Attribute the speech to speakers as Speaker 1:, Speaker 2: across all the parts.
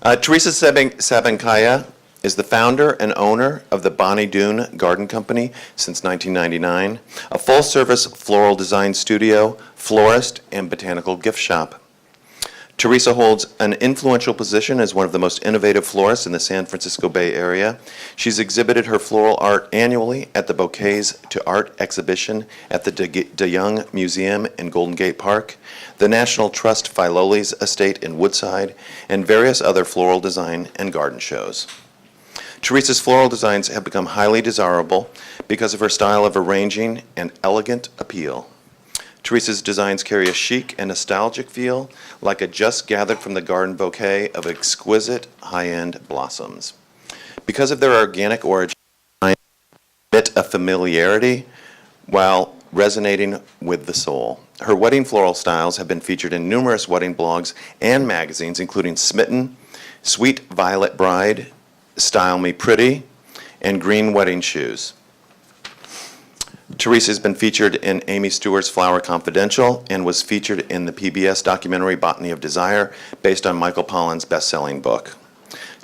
Speaker 1: Teresa Sabankaya is the founder and owner of the Bonny Doon Garden Company since 1999, a full-service floral design studio, florist, and botanical gift shop. Teresa holds an influential position as one of the most innovative florists in the San Francisco Bay Area. She's exhibited her floral art annually at the Bouquets to Art exhibition at the De Young Museum in Golden Gate Park, the National Trust Filoli's Estate in Woodside, and various other floral design and garden shows. Teresa's floral designs have become highly desirable because of her style of arranging and elegant appeal. Teresa's designs carry a chic and nostalgic feel, like a just gathered from the garden bouquet of exquisite high-end blossoms. Because of their organic origin, they emit a familiarity while resonating with the soul. Her wedding floral styles have been featured in numerous wedding blogs and magazines, including Smitten, Sweet Violet Bride, Style Me Pretty, and Green Wedding Shoes. Teresa has been featured in Amy Stewart's Flower Confidential and was featured in the PBS documentary Botany of Desire, based on Michael Pollan's best-selling book.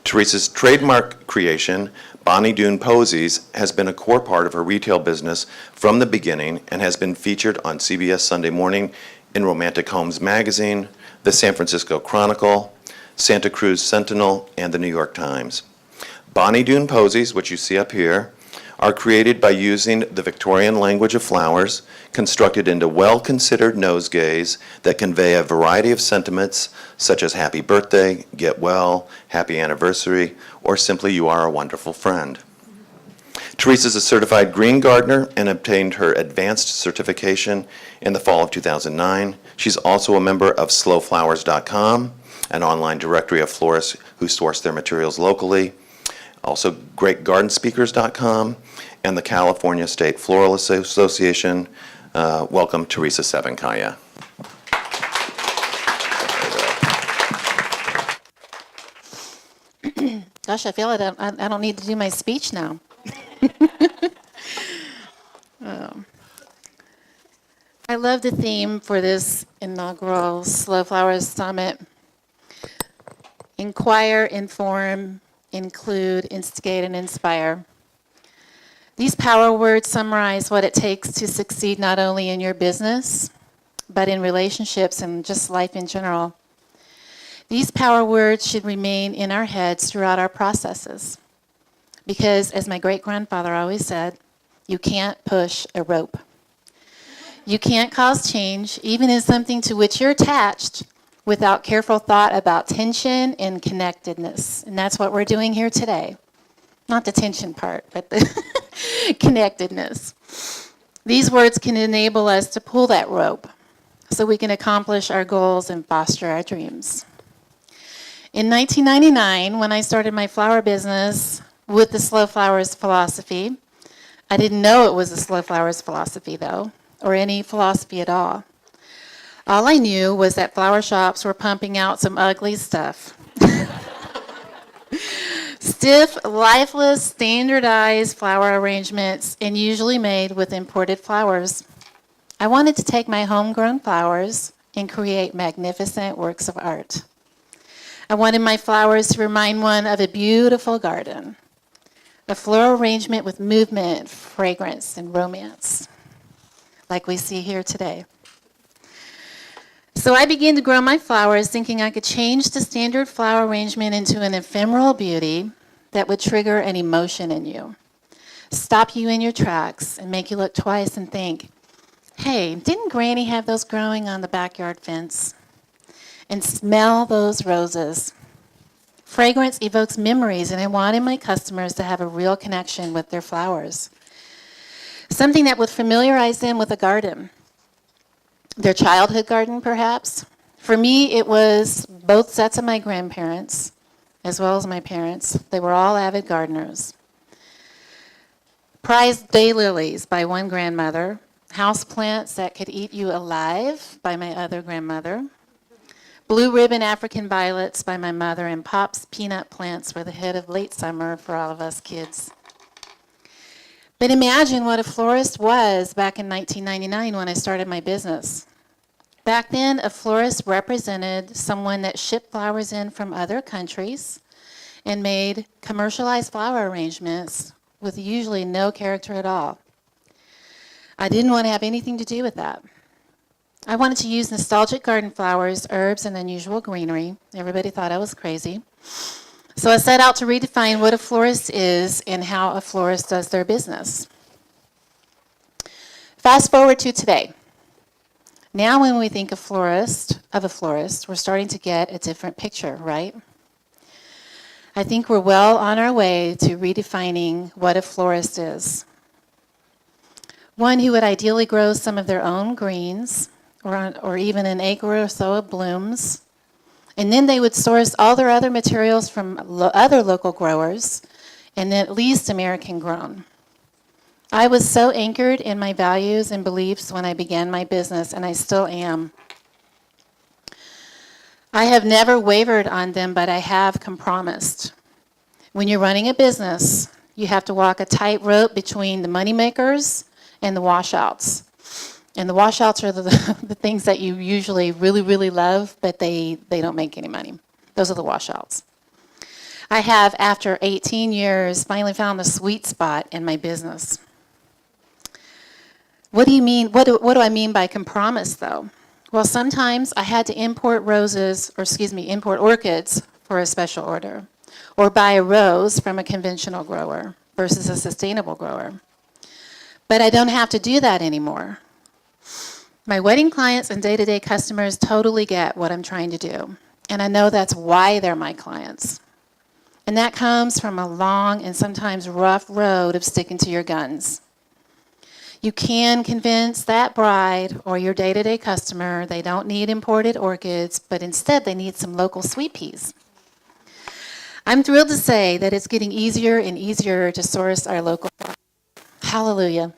Speaker 1: Teresa's trademark creation, Bonny Doon Posies, has been a core part of her retail business from the beginning and has been featured on CBS Sunday Morning, in Romantic Homes magazine, the San Francisco Chronicle, Santa Cruz Sentinel, and the New York Times. Bonny Doon Posies, which you see up here, are created by using the Victorian language of flowers, constructed into well-considered nosegays that convey a variety of sentiments such as happy birthday, get well, happy anniversary, or simply you are a wonderful friend. Teresa is a certified green gardener and obtained her advanced certification in the fall of 2009. She's also a member of slowflowers.com, an online directory of florists who source their materials locally, also greatgardenspeakers.com, and the California State Floral Association. Welcome, Teresa Sabankaya.
Speaker 2: Gosh, I feel it. I don't need to do my speech now. I love the theme for this inaugural Slow Flowers Summit. Inquire, inform, include, instigate, and inspire. These power words summarize what it takes to succeed not only in your business, but in relationships and just life in general. These power words should remain in our heads throughout our processes. Because, as my great-grandfather always said, you can't push a rope. You can't cause change, even in something to which you're attached, without careful thought about tension and connectedness. And that's what we're doing here today. Not the tension part, but the connectedness. These words can enable us to pull that rope so we can accomplish our goals and foster our dreams. In 1999, when I started my flower business with the Slow Flowers philosophy, I didn't know it was a Slow Flowers philosophy, though, or any philosophy at all. All I knew was that flower shops were pumping out some ugly stuff. Stiff, lifeless, standardized flower arrangements, and usually made with imported flowers. I wanted to take my homegrown flowers and create magnificent works of art. I wanted my flowers to remind one of a beautiful garden, a floral arrangement with movement, fragrance, and romance, like we see here today. So I began to grow my flowers thinking I could change the standard flower arrangement into an ephemeral beauty that would trigger an emotion in you, stop you in your tracks, and make you look twice and think, hey, didn't Granny have those growing on the backyard fence? And smell those roses. Fragrance evokes memories, and I wanted my customers to have a real connection with their flowers. Something that would familiarize them with a garden. Their childhood garden, perhaps. For me, it was both sets of my grandparents, as well as my parents. They were all avid gardeners. Prized daylilies by one grandmother, houseplants that could eat you alive by my other grandmother, blue ribbon African violets by my mother, and Pop's peanut plants were the hit of late summer for all of us kids. But imagine what a florist was back in 1999 when I started my business. Back then, a florist represented someone that shipped flowers in from other countries and made commercialized flower arrangements with usually no character at all. I didn't want to have anything to do with that. I wanted to use nostalgic garden flowers, herbs, and unusual greenery. Everybody thought I was crazy. So I set out to redefine what a florist is and how a florist does their business. Fast forward to today. Now when we think of a florist, we're starting to get a different picture, right? I think we're well on our way to redefining what a florist is. One who would ideally grow some of their own greens, or even an acre or so of blooms, and then they would source all their other materials from other local growers, and at least American grown. I was so anchored in my values and beliefs when I began my business, and I still am. I have never wavered on them, but I have compromised. When you're running a business, you have to walk a tightrope between the moneymakers and the washouts. And the washouts are the things that you usually really, really love, but they don't make any money. Those are the washouts. I have, after 18 years, finally found the sweet spot in my business. What do you mean? What do I mean by compromise, though? Well, sometimes I had to import orchids for a special order, or buy a rose from a conventional grower versus a sustainable grower. But I don't have to do that anymore. My wedding clients and day-to-day customers totally get what I'm trying to do, and I know that's why they're my clients. And that comes from a long and sometimes rough road of sticking to your guns. You can convince that bride or your day-to-day customer they don't need imported orchids, but instead they need some local sweet peas. I'm thrilled to say that it's getting easier and easier to source our local flowers. Hallelujah.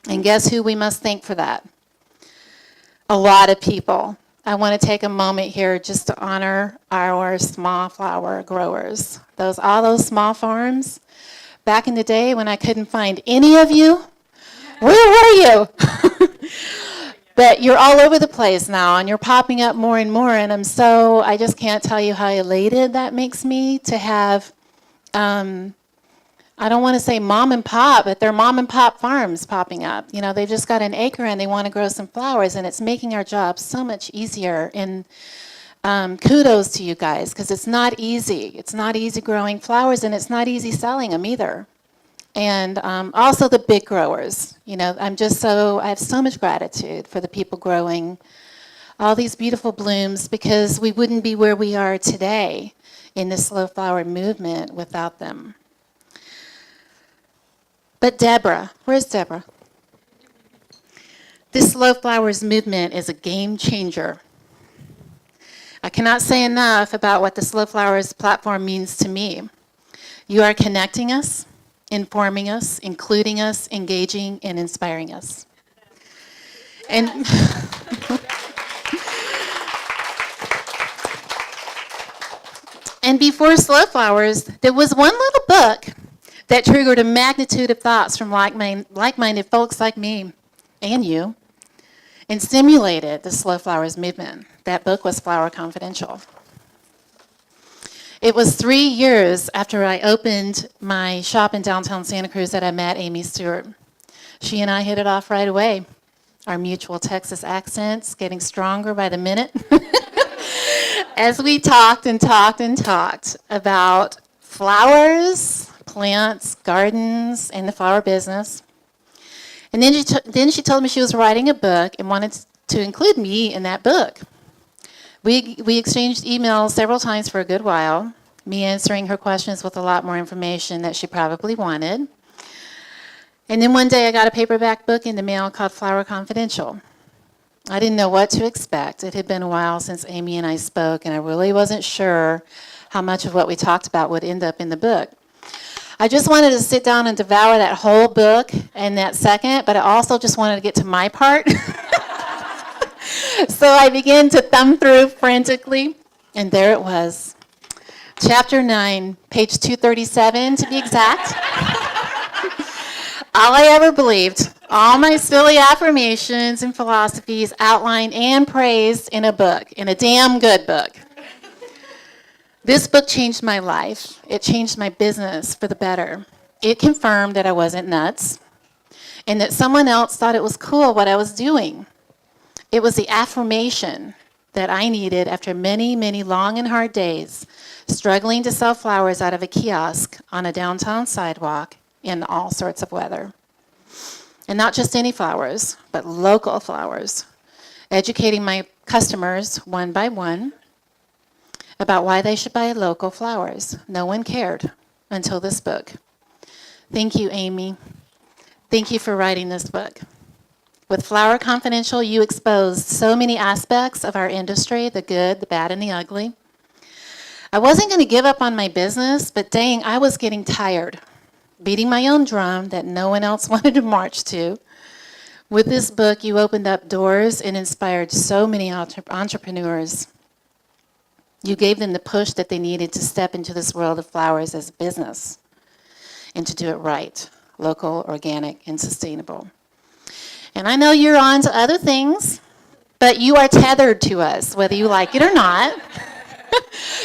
Speaker 2: And guess who we must thank for that? A lot of people. I want to take a moment here just to honor our small flower growers. All those small farms. Back in the day when I couldn't find any of you, where were you? But you're all over the place now, and you're popping up more and more, and I just can't tell you how elated that makes me to have, I don't want to say mom and pop, but they're mom and pop farms popping up. You know, they've just got an acre and they want to grow some flowers, and it's making our job so much easier. And kudos to you guys, because it's not easy. It's not easy growing flowers, and it's not easy selling them either. And also the big growers. You know, I have so much gratitude for the people growing all these beautiful blooms, because we wouldn't be where we are today in the slow flower movement without them. But Deborah, where's Deborah? This slow flowers movement is a game changer. I cannot say enough about what the Slow Flowers platform means to me. You are connecting us, informing us, including us, engaging, and inspiring us. And and before Slow Flowers, there was one little book that triggered a magnitude of thoughts from like-minded folks like me and you, and stimulated the Slow Flowers movement. That book was Flower Confidential. It was 3 years after I opened my shop in downtown Santa Cruz that I met Amy Stewart. She and I hit it off right away. Our mutual Texas accents getting stronger by the minute. As we talked and talked and talked about flowers, plants, gardens, and the flower business. And then she told me she was writing a book and wanted to include me in that book. We exchanged emails several times for a good while, me answering her questions with a lot more information that she probably wanted. And then one day I got a paperback book in the mail called Flower Confidential. I didn't know what to expect. It had been a while since Amy and I spoke, and I really wasn't sure how much of what we talked about would end up in the book. I just wanted to sit down and devour that whole book in that second, but I also just wanted to get to my part. So I began to thumb through frantically, and there it was. Chapter 9, page 237 to be exact. All I ever believed, all my silly affirmations and philosophies outlined and praised in a book, in a damn good book. This book changed my life. It changed my business for the better. It confirmed that I wasn't nuts and that someone else thought it was cool what I was doing. It was the affirmation that I needed after many, many long and hard days, struggling to sell flowers out of a kiosk on a downtown sidewalk in all sorts of weather. And not just any flowers, but local flowers. Educating my customers one by one about why they should buy local flowers. No one cared until this book. Thank you, Amy. Thank you for writing this book. With Flower Confidential, you exposed so many aspects of our industry, the good, the bad, and the ugly. I wasn't going to give up on my business, but dang, I was getting tired, beating my own drum that no one else wanted to march to. With this book, you opened up doors and inspired so many entrepreneurs. You gave them the push that they needed to step into this world of flowers as a business and to do it right, local, organic, and sustainable. And I know you're on to other things, but you are tethered to us, whether you like it or not.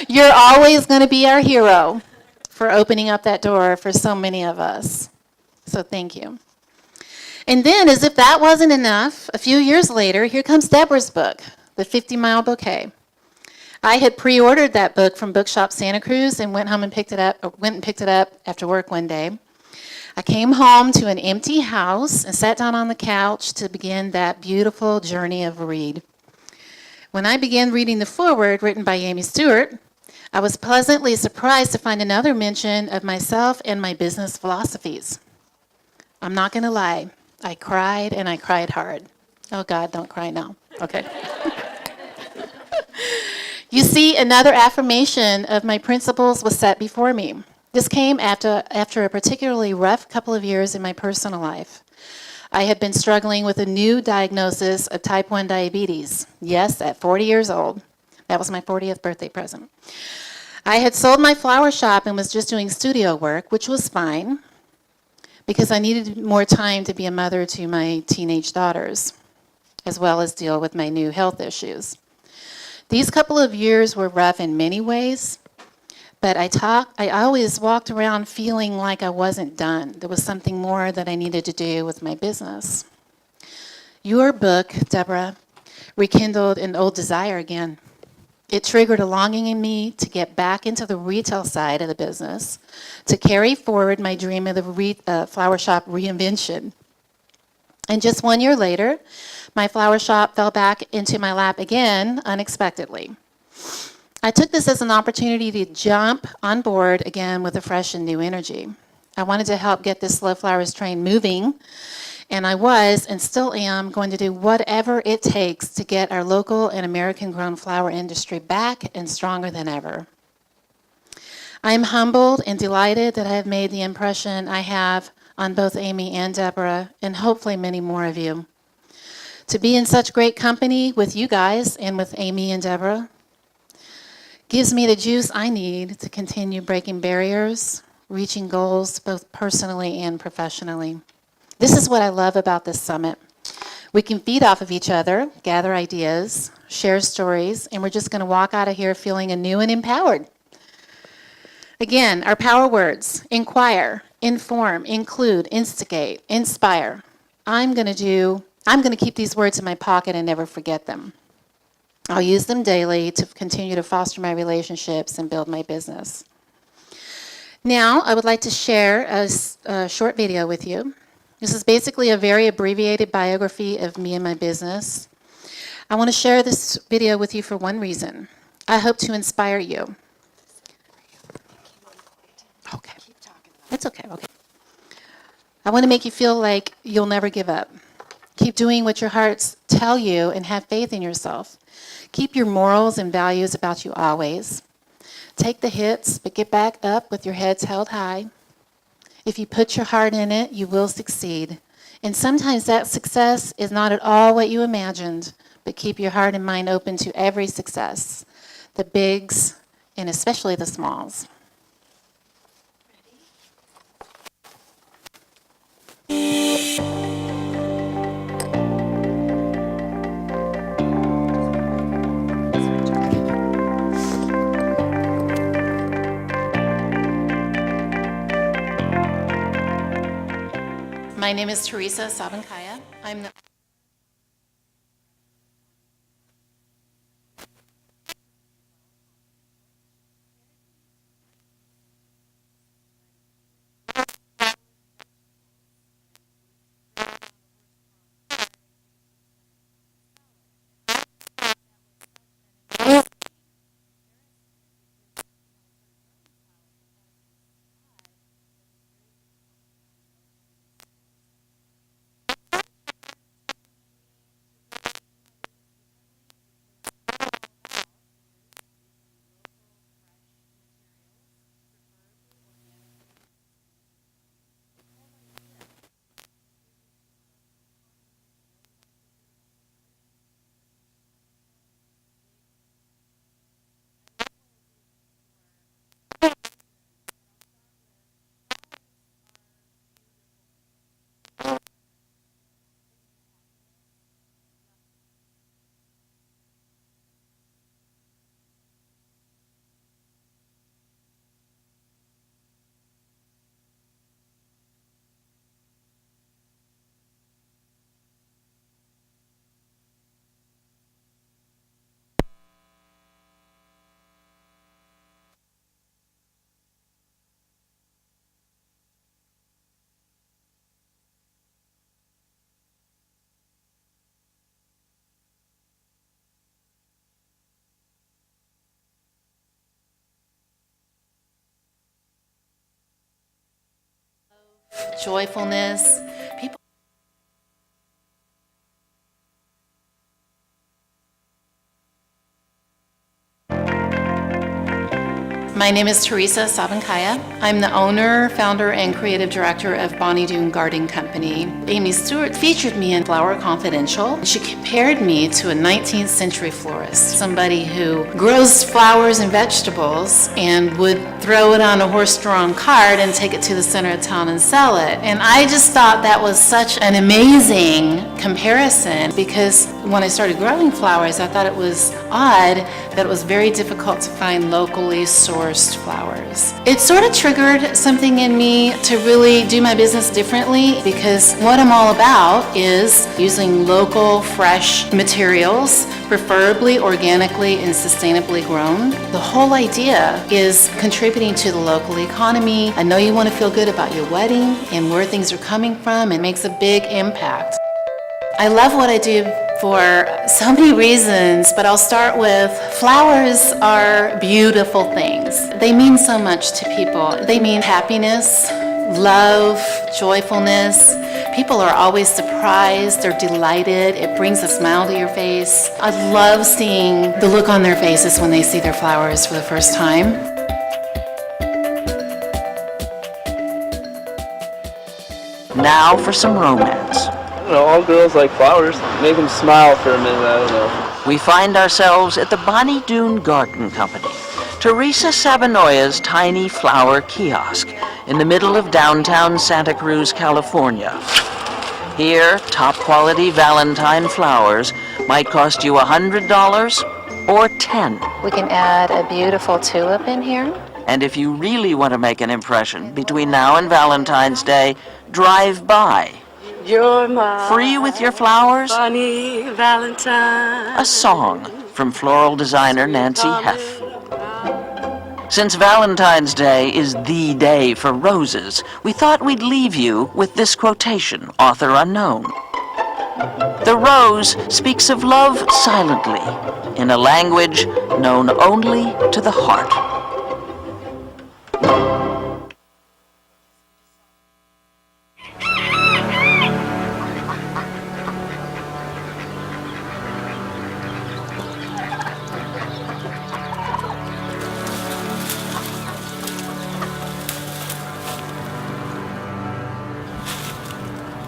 Speaker 2: You're always going to be our hero for opening up that door for so many of us. So thank you. And then, as if that wasn't enough, a few years later, here comes Deborah's book, The 50-Mile Bouquet. I had pre-ordered that book from Bookshop Santa Cruz and went and picked it up after work one day. I came home to an empty house and sat down on the couch to begin that beautiful journey of read. When I began reading the foreword written by Amy Stewart, I was pleasantly surprised to find another mention of myself and my business philosophies. I'm not going to lie. I cried, and I cried hard. Oh, God, don't cry now. Okay. You see, another affirmation of my principles was set before me. This came after a particularly rough couple of years in my personal life. I had been struggling with a new diagnosis of type 1 diabetes. Yes, at 40 years old. That was my 40th birthday present. I had sold my flower shop and was just doing studio work, which was fine, because I needed more time to be a mother to my teenage daughters, as well as deal with my new health issues. These couple of years were rough in many ways, but I always walked around feeling like I wasn't done. There was something more that I needed to do with my business. Your book, Deborah, rekindled an old desire again. It triggered a longing in me to get back into the retail side of the business, to carry forward my dream of the flower shop reinvention. And just 1 year later, my flower shop fell back into my lap again, unexpectedly. I took this as an opportunity to jump on board again with a fresh and new energy. I wanted to help get this Slow Flowers train moving, and I was, and still am, going to do whatever it takes to get our local and American-grown flower industry back and stronger than ever. I am humbled and delighted that I have made the impression I have on both Amy and Deborah, and hopefully many more of you. To be in such great company with you guys and with Amy and Deborah gives me the juice I need to continue breaking barriers, reaching goals both personally and professionally. This is what I love about this summit. We can feed off of each other, gather ideas, share stories, and we're just going to walk out of here feeling anew and empowered. Again, our power words: inquire, inform, include, instigate, inspire. I'm going to keep these words in my pocket and never forget them. I'll use them daily to continue to foster my relationships and build my business. Now, I would like to share a short video with you. This is basically a very abbreviated biography of me and my business. I want to share this video with you for one reason. I hope to inspire you. Okay. It's okay. Okay. I want to make you feel like you'll never give up. Keep doing what your hearts tell you and have faith in yourself. Keep your morals and values about you always. Take the hits, but get back up with your heads held high. If you put your heart in it, you will succeed. And sometimes that success is not at all what you imagined, but keep your heart and mind open to every success, the bigs and especially the smalls. My name is Teresa Sabankaya. I'm the joyfulness. People My name is Teresa Sabankaya. I'm the owner, founder, and creative director of Bonny Doon Garden Company. Amy Stewart featured me in Flower Confidential. She compared me to a 19th century florist, somebody who grows flowers and vegetables and would throw it on a horse-drawn cart and take it to the center of town and sell it. And I just thought that was such an amazing comparison, because when I started growing flowers, I thought it was odd that it was very difficult to find locally sourced flowers. It sort of triggered something in me to really do my business differently, because what I'm all about is using local, fresh materials, preferably organically and sustainably grown. The whole idea is contributing to the local economy. I know you want to feel good about your wedding and where things are coming from. It makes a big impact. I love what I do for so many reasons, but I'll start with flowers are beautiful things. They mean so much to people. They mean happiness, love, joyfulness. People are always surprised, they're delighted. It brings a smile to your face. I love seeing the look on their faces when they see their flowers for the first time.
Speaker 3: Now for some romance.
Speaker 4: I don't know, all girls like flowers. Make them smile for a minute, I don't know.
Speaker 3: We find ourselves at the Bonny Doon Garden Company, Teresa Sabankaya's tiny flower kiosk in the middle of downtown Santa Cruz, California. Here, top-quality Valentine flowers might cost you $100 or $10.
Speaker 2: We can add a beautiful tulip in here.
Speaker 3: And if you really want to make an impression between now and Valentine's Day, drive by.
Speaker 5: You're my
Speaker 3: Free with your flowers,
Speaker 5: Bonny Valentine.
Speaker 3: a song from floral designer Nancy Heff. Since Valentine's Day is the day for roses, we thought we'd leave you with this quotation, author unknown. The rose speaks of love silently, in a language known only to the heart.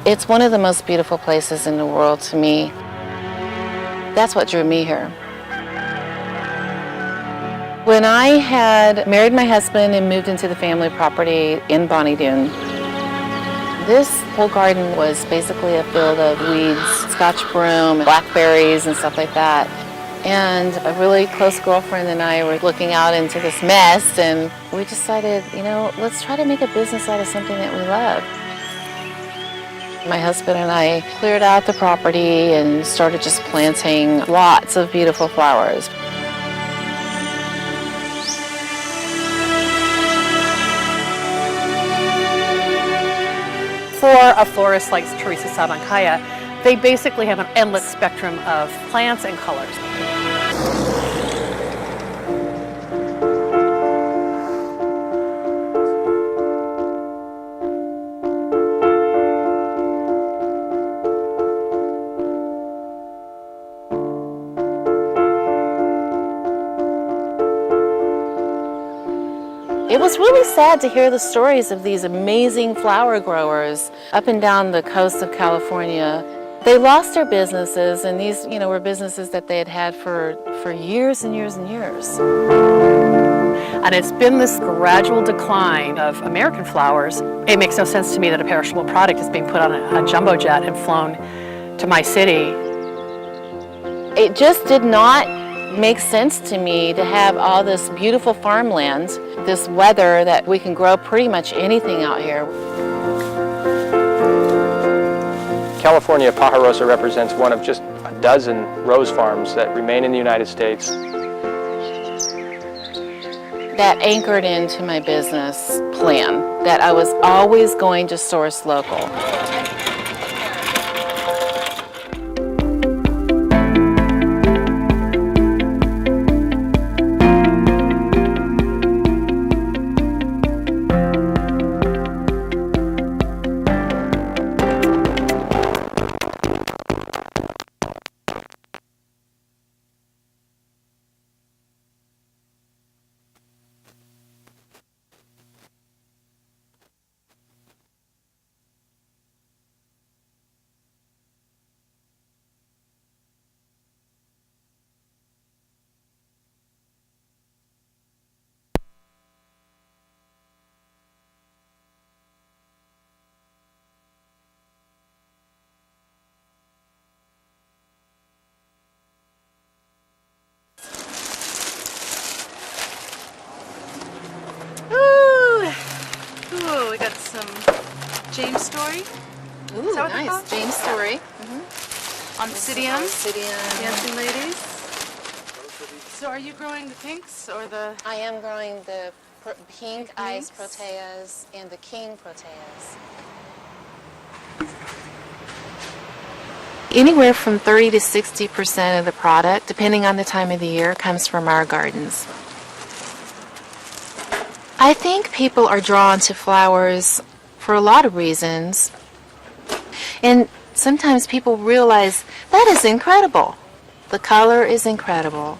Speaker 2: It's one of the most beautiful places in the world to me. That's what drew me here. When I had married my husband and moved into the family property in Bonny Doon, this whole garden was basically a field of weeds, scotch broom, blackberries, and stuff like that. And a really close girlfriend and I were looking out into this mess, and we decided, let's try to make a business out of something that we love. My husband and I cleared out the property and started just planting lots of beautiful flowers.
Speaker 6: For a florist like Teresa Sabankaya, they basically have an endless spectrum of plants and colors.
Speaker 2: It was really sad to hear the stories of these amazing flower growers up and down the coast of California. They lost their businesses, and these, were businesses that they had had for years and years and years.
Speaker 6: And it's been this gradual decline of American flowers. It makes no sense to me that a perishable product is being put on a jumbo jet and flown to my city.
Speaker 2: It just did not make sense to me to have all this beautiful farmland, this weather that we can grow pretty much anything out here.
Speaker 7: California Pajarosa represents one of just a dozen rose farms that remain in the United States.
Speaker 2: That anchored into my business plan, that I was always going to source local.
Speaker 8: Ooh, we got some James Story.
Speaker 2: Ooh,
Speaker 8: that what they're
Speaker 2: nice.
Speaker 8: called?
Speaker 2: James Story.
Speaker 8: Oncidium.
Speaker 2: Oncidium.
Speaker 8: Dancing ladies. So are you growing the pinks or the...
Speaker 2: I am growing the pink ice
Speaker 8: pinks?
Speaker 2: proteas and the king proteas. Anywhere from 30 to 60% of the product, depending on the time of the year, comes from our gardens. I think people are drawn to flowers for a lot of reasons. And sometimes people realize that is incredible. The color is incredible.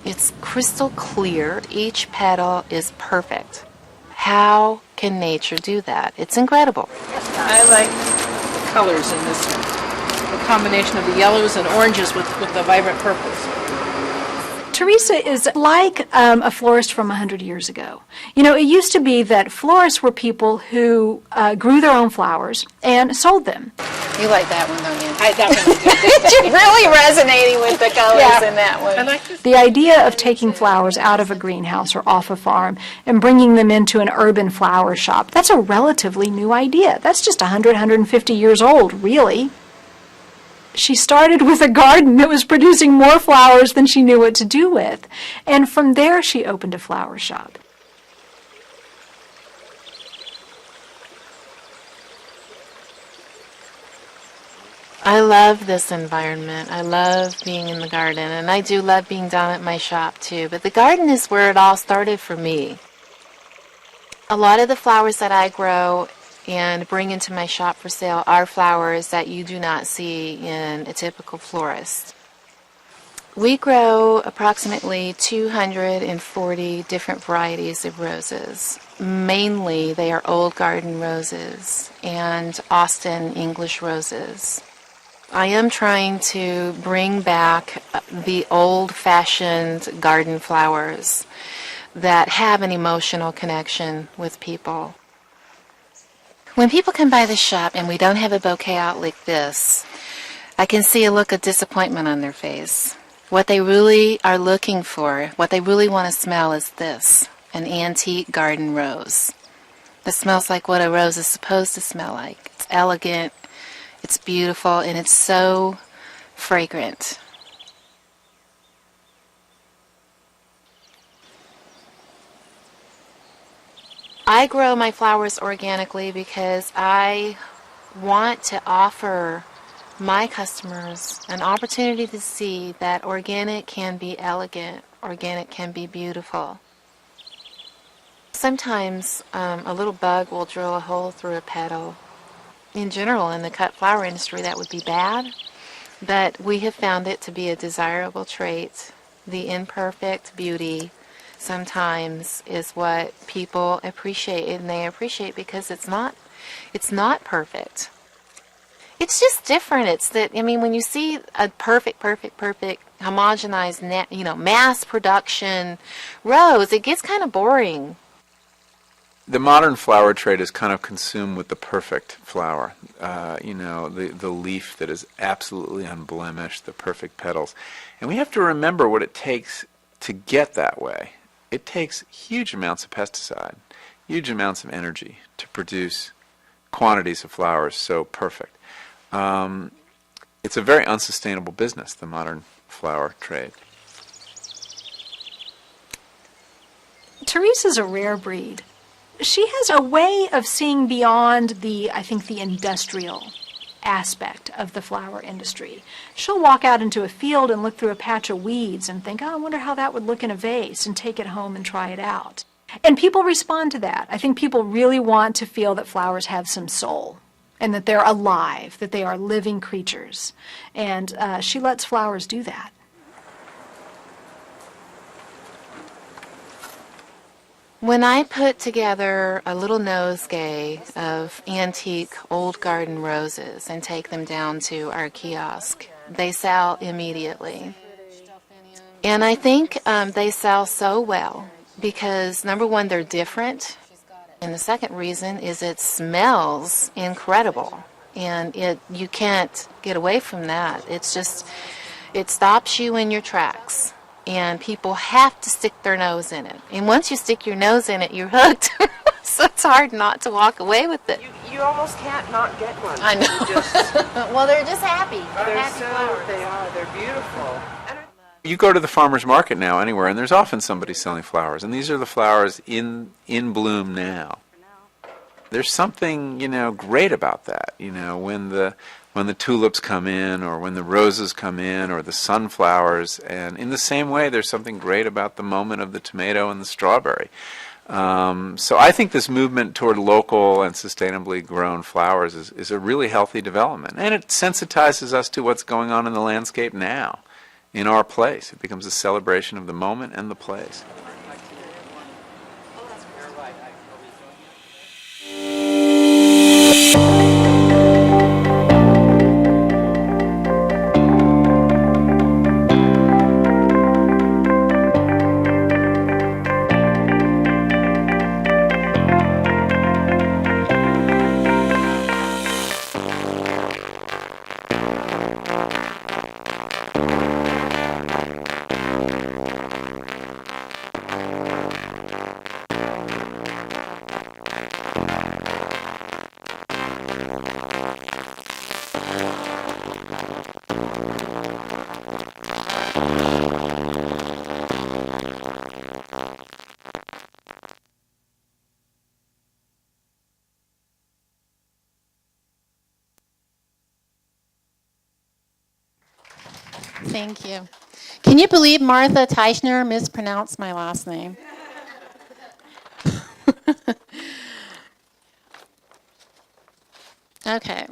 Speaker 2: It's crystal clear. Each petal is perfect. How can nature do that? It's incredible.
Speaker 9: I like the colors in this one. The combination of the yellows and oranges with the vibrant purples.
Speaker 10: Teresa is like a florist from 100 years ago. It used to be that florists were people who grew their own flowers and sold them.
Speaker 2: You like that one, don't you?
Speaker 9: I definitely do.
Speaker 2: You're really resonating with the colors in that one.
Speaker 9: I like this.
Speaker 10: The idea of taking flowers out of a greenhouse or off a farm and bringing them into an urban flower shop, that's a relatively new idea. That's just 100, 150 years old, really. She started with a garden that was producing more flowers than she knew what to do with. And from there, she opened a flower shop.
Speaker 2: I love this environment. I love being in the garden, and I do love being down at my shop too. But the garden is where it all started for me. A lot of the flowers that I grow and bring into my shop for sale are flowers that you do not see in a typical florist. We grow approximately 240 different varieties of roses. Mainly they are old garden roses and Austin English roses. I am trying to bring back the old-fashioned garden flowers that have an emotional connection with people. When people come by the shop and we don't have a bouquet out like this, I can see a look of disappointment on their face. What they really are looking for, what they really want to smell is this, an antique garden rose. That smells like what a rose is supposed to smell like. It's elegant, It's beautiful and it's so fragrant. I grow my flowers organically because I want to offer my customers an opportunity to see that organic can be elegant, organic can be beautiful. Sometimes a little bug will drill a hole through a petal. In general, in the cut flower industry, that would be bad, but we have found it to be a desirable trait. The imperfect beauty sometimes is what people appreciate, and they appreciate because it's not perfect. It's just different. It's that, I mean, when you see a perfect homogenized, mass production rose, it gets kind of boring.
Speaker 11: The modern flower trade is kind of consumed with the perfect flower, the leaf that is absolutely unblemished, the perfect petals. And we have to remember what it takes to get that way. It takes huge amounts of pesticide, huge amounts of energy to produce quantities of flowers so perfect. It's a very unsustainable business, the modern flower trade.
Speaker 10: Teresa's a rare breed. She has a way of seeing beyond the industrial aspect of the flower industry. She'll walk out into a field and look through a patch of weeds and think, oh, I wonder how that would look in a vase, and take it home and try it out. And people respond to that. I think people really want to feel that flowers have some soul and that they're alive, that they are living creatures. And she lets flowers do that.
Speaker 2: When I put together a little nosegay of antique old garden roses and take them down to our kiosk, they sell immediately. And I think they sell so well because, number one, they're different. And the second reason is it smells incredible. And you can't get away from that. It's just, it stops you in your tracks. And people have to stick their nose in it. And once you stick your nose in it, you're hooked. So it's hard not to walk away with it.
Speaker 5: You almost can't not get one.
Speaker 2: I know. Well, they're just happy. They're happy flowers.
Speaker 5: They are. They're beautiful.
Speaker 11: You go to the farmer's market now anywhere, and there's often somebody selling flowers. And these are the flowers in bloom now. There's something, great about that. When the tulips come in, or when the roses come in, or the sunflowers. And in the same way, there's something great about the moment of the tomato and the strawberry. So I think this movement toward local and sustainably grown flowers is a really healthy development. And it sensitizes us to what's going on in the landscape now, in our place. It becomes a celebration of the moment and the place.
Speaker 2: Thank you. Can you believe Martha Teichner mispronounced my last name? Okay.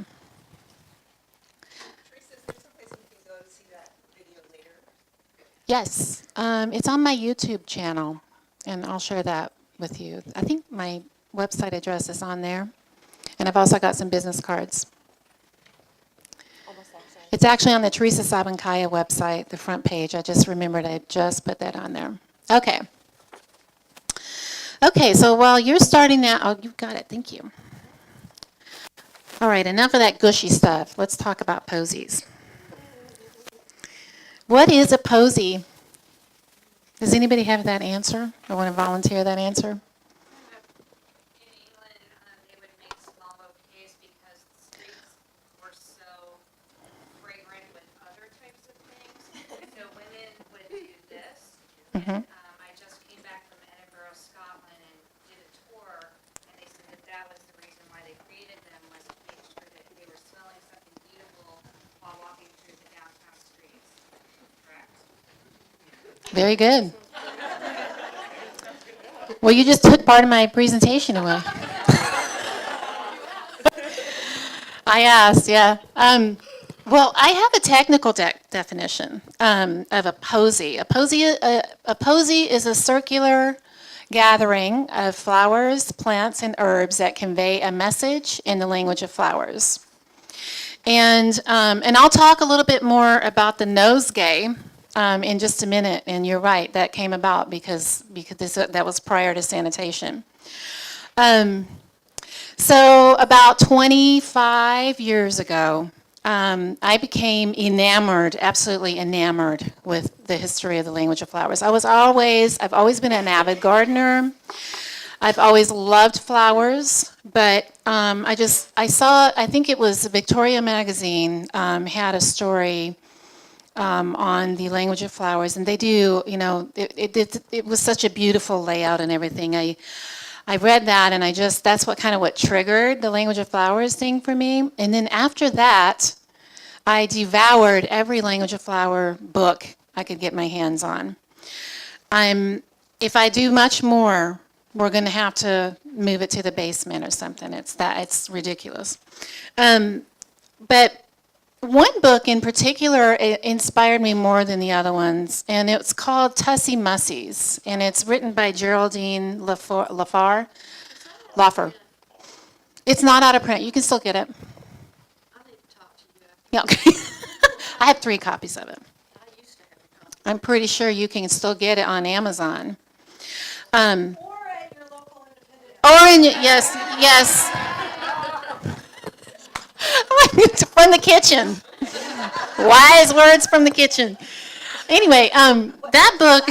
Speaker 2: Yes, it's on my YouTube channel, and I'll share that with you. I think my website address is on there, and I've also got some business cards. It's actually on the Teresa Sabankaya website, the front page. I just remembered I just put that on there. Okay. Okay, so while you're starting that, oh, you got it, thank you. All right, enough of that gushy stuff. Let's talk about posies. What is a posy? Does anybody have that answer or want to volunteer that answer?
Speaker 12: In England, they would make small bouquets because the streets were so
Speaker 2: Very good. Well, you just took part of my presentation away. I asked, yeah. Well, I have a technical definition of a posy. A posy is a circular gathering of flowers, plants, and herbs that convey a message in the language of flowers. And I'll talk a little bit more about the nosegay in just a minute. And you're right, that came about because that was prior to sanitation. So about 25 years ago, I became enamored, absolutely enamored with the history of the language of flowers. I've always been an avid gardener. I've always loved flowers, but I think it was Victoria Magazine had a story on the language of flowers, and they do, it was such a beautiful layout and everything. I read that, and that's what triggered the language of flowers thing for me. And then after that, I devoured every language of flower book I could get my hands on. If I do much more, we're going to have to move it to the basement or something. It's ridiculous. But one book in particular inspired me more than the other ones, and it's called Tussie Mussies, and it's written by Geraldine Lafar. It's not out of print. You can still get it. I need to talk to you. Yeah, okay. I have 3 copies of it. I'm pretty sure you can still get it on Amazon. Or at your local independent. Yes. From the kitchen. Wise words from the kitchen. Anyway, that book,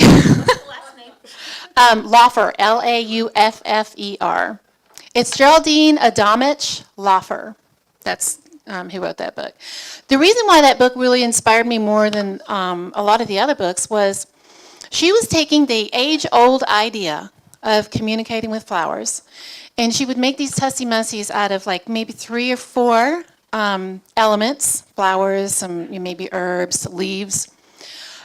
Speaker 2: Laufer, Lauffer. It's Geraldine Adamich Laufer. That's who wrote that book. The reason why that book really inspired me more than a lot of the other books was she was taking the age-old idea of communicating with flowers, and she would make these Tussie Mussies out of like maybe 3 or 4 elements, flowers, some maybe herbs, leaves,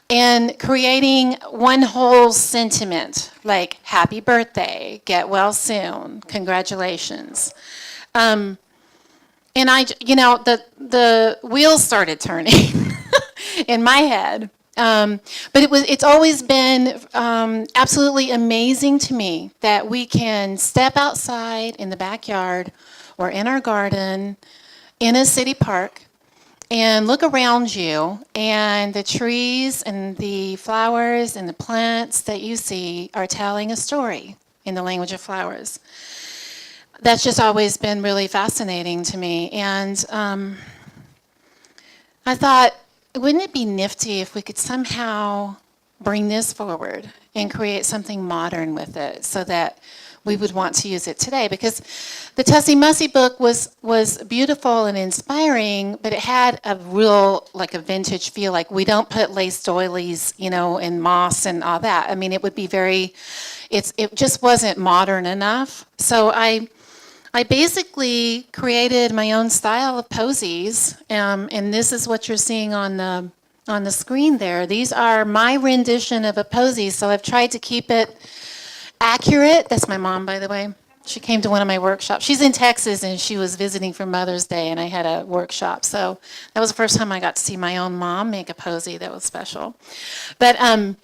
Speaker 2: and creating one whole sentiment like happy birthday, get well soon, congratulations. And the wheels started turning in my head. But it's always been absolutely amazing to me that we can step outside in the backyard or in our garden, in a city park, and look around you, and the trees and the flowers and the plants that you see are telling a story in the language of flowers. That's just always been really fascinating to me. And I thought, wouldn't it be nifty if we could somehow bring this forward and create something modern with it so that we would want to use it today? Because the Tussie Mussie book was beautiful and inspiring, but it had a real, like a vintage feel. Like we don't put lace doilies, and moss and all that. I mean, it would be it just wasn't modern enough. So I basically created my own style of posies, and this is what you're seeing on the screen there. These are my rendition of a posy, so I've tried to keep it accurate. That's my mom, by the way. She came to one of my workshops. She's in Texas, and she was visiting for Mother's Day, and I had a workshop. So that was the first time I got to see my own mom make a posy. That was special. But I'm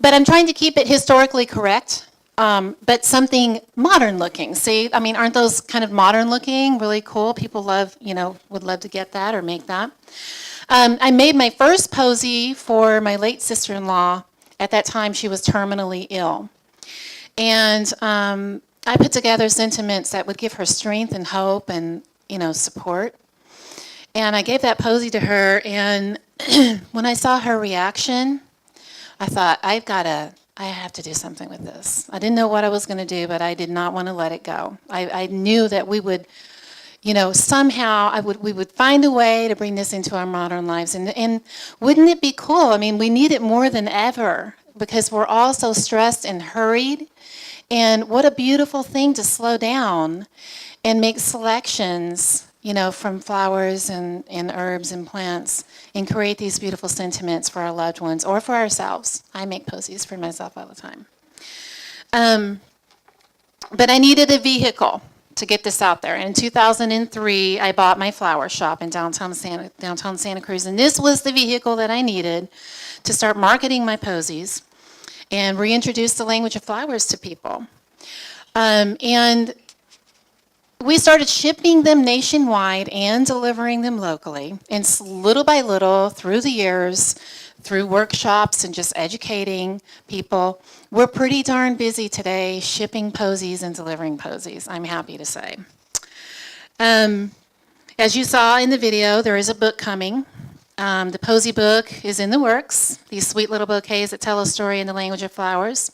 Speaker 2: trying to keep it historically correct, but something modern looking. See, I mean, aren't those kind of modern looking, really cool? People would love to get that or make that. I made my first posy for my late sister-in-law. At that time, she was terminally ill. And I put together sentiments that would give her strength and hope and, support. And I gave that posy to her, and when I saw her reaction, I thought, I have to do something with this. I didn't know what I was going to do, but I did not want to let it go. I knew that we would, somehow we would find a way to bring this into our modern lives. And wouldn't it be cool? I mean, we need it more than ever because we're all so stressed and hurried. And what a beautiful thing to slow down and make selections from flowers and herbs and plants, and create these beautiful sentiments for our loved ones or for ourselves. I make posies for myself all the time. But I needed a vehicle to get this out there. In 2003, I bought my flower shop in downtown Santa Cruz, and this was the vehicle that I needed to start marketing my posies and reintroduce the language of flowers to people. And we started shipping them nationwide and delivering them locally. And little by little, through the years, through workshops and just educating people, we're pretty darn busy today shipping posies and delivering posies, I'm happy to say. As you saw in the video, there is a book coming. The posy book is in the works, these sweet little bouquets that tell a story in the language of flowers.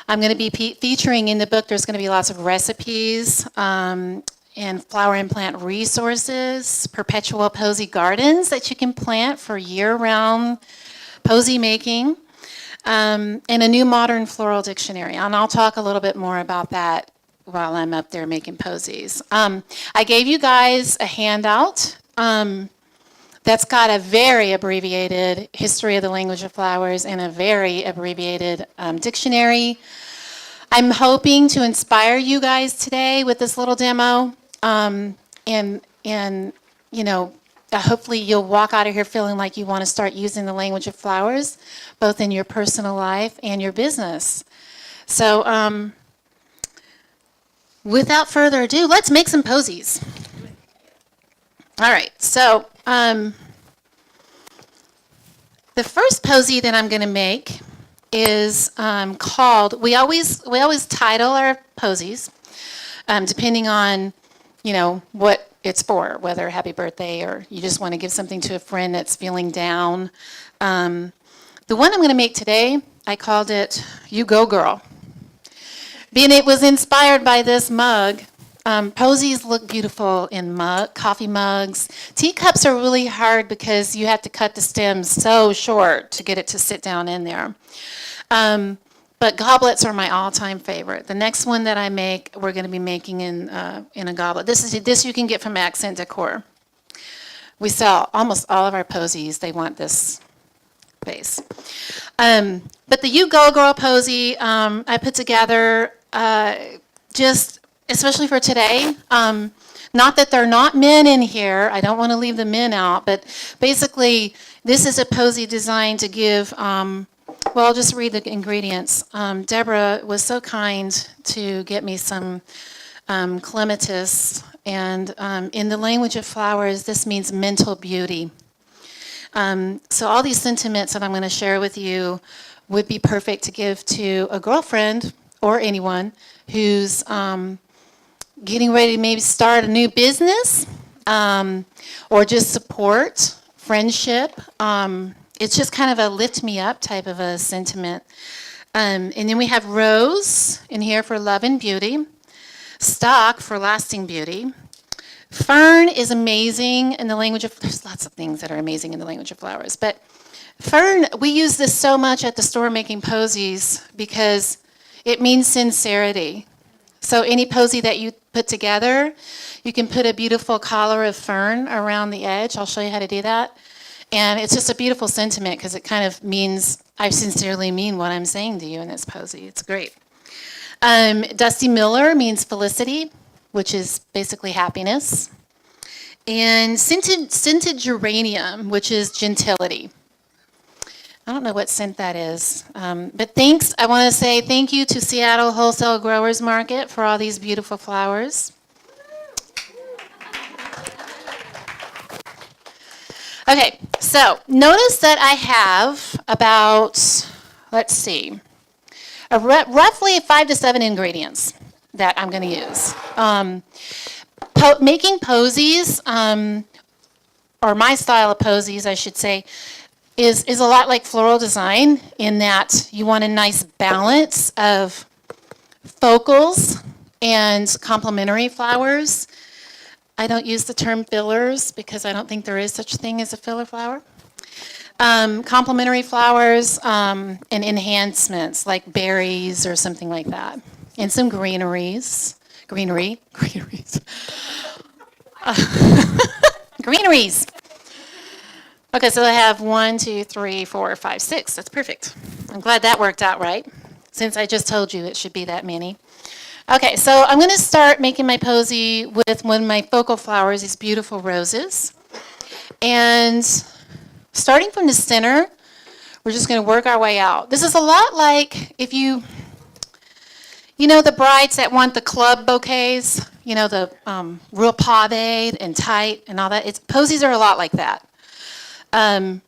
Speaker 2: I'm going to be featuring in the book, there's going to be lots of recipes and flower and plant resources, perpetual posy gardens that you can plant for year-round posy making, and a new modern floral dictionary. And I'll talk a little bit more about that while I'm up there making posies. I gave you guys a handout that's got a very abbreviated history of the language of flowers and a very abbreviated dictionary. I'm hoping to inspire you guys today with this little demo, and hopefully you'll walk out of here feeling like you want to start using the language of flowers, both in your personal life and your business. So without further ado, let's make some posies. All right, so the first posy that I'm going to make is called, we always title our posies depending on, what it's for, whether happy birthday or you just want to give something to a friend that's feeling down. The one I'm going to make today, I called it You Go Girl. Being it was inspired by this mug. Posies look beautiful in coffee mugs. Teacups are really hard because you have to cut the stems so short to get it to sit down in there. But goblets are my all-time favorite. The next one that I make, we're going to be making in a goblet. This you can get from Accent Decor. We sell almost all of our posies. They want this base. But the You Go Girl posy I put together just especially for today. Not that there are not men in here. I don't want to leave the men out, but basically this is a posy designed to give, well, I'll just read the ingredients. Deborah was so kind to get me some clematis, and in the language of flowers, this means mental beauty. So all these sentiments that I'm going to share with you would be perfect to give to a girlfriend or anyone who's getting ready to maybe start a new business, or just support, friendship. It's just kind of a lift me up type of a sentiment. And then we have rose in here for love and beauty, stock for lasting beauty. Fern is amazing in the language of, there's lots of things that are amazing in the language of flowers, but fern, we use this so much at the store making posies because it means sincerity. So any posy that you put together, you can put a beautiful collar of fern around the edge. I'll show you how to do that. And it's just a beautiful sentiment because it kind of means I sincerely mean what I'm saying to you in this posy. It's great. Dusty Miller means felicity, which is basically happiness. And scented geranium, which is gentility. I don't know what scent that is, but thanks. I want to say thank you to Seattle Wholesale Growers Market for all these beautiful flowers. Okay, so notice that I have about, let's see, roughly 5 to 7 ingredients that I'm going to use. Making posies, or my style of posies, I should say, is a lot like floral design in that you want a nice balance of focals and complementary flowers. I don't use the term fillers because I don't think there is such a thing as a filler flower. Complementary flowers and enhancements like berries or something like that. And some greeneries. Greeneries. Greeneries. Okay, so I have 1, 2, 3, 4, 5, 6. That's perfect. I'm glad that worked out right, since I just told you it should be that many. Okay, so I'm going to start making my posy with one of my focal flowers, these beautiful roses. And starting from the center, we're just going to work our way out. This is a lot like if you know the brides that want the club bouquets, you know, the real pave and tight and all that. Posies are a lot like that. And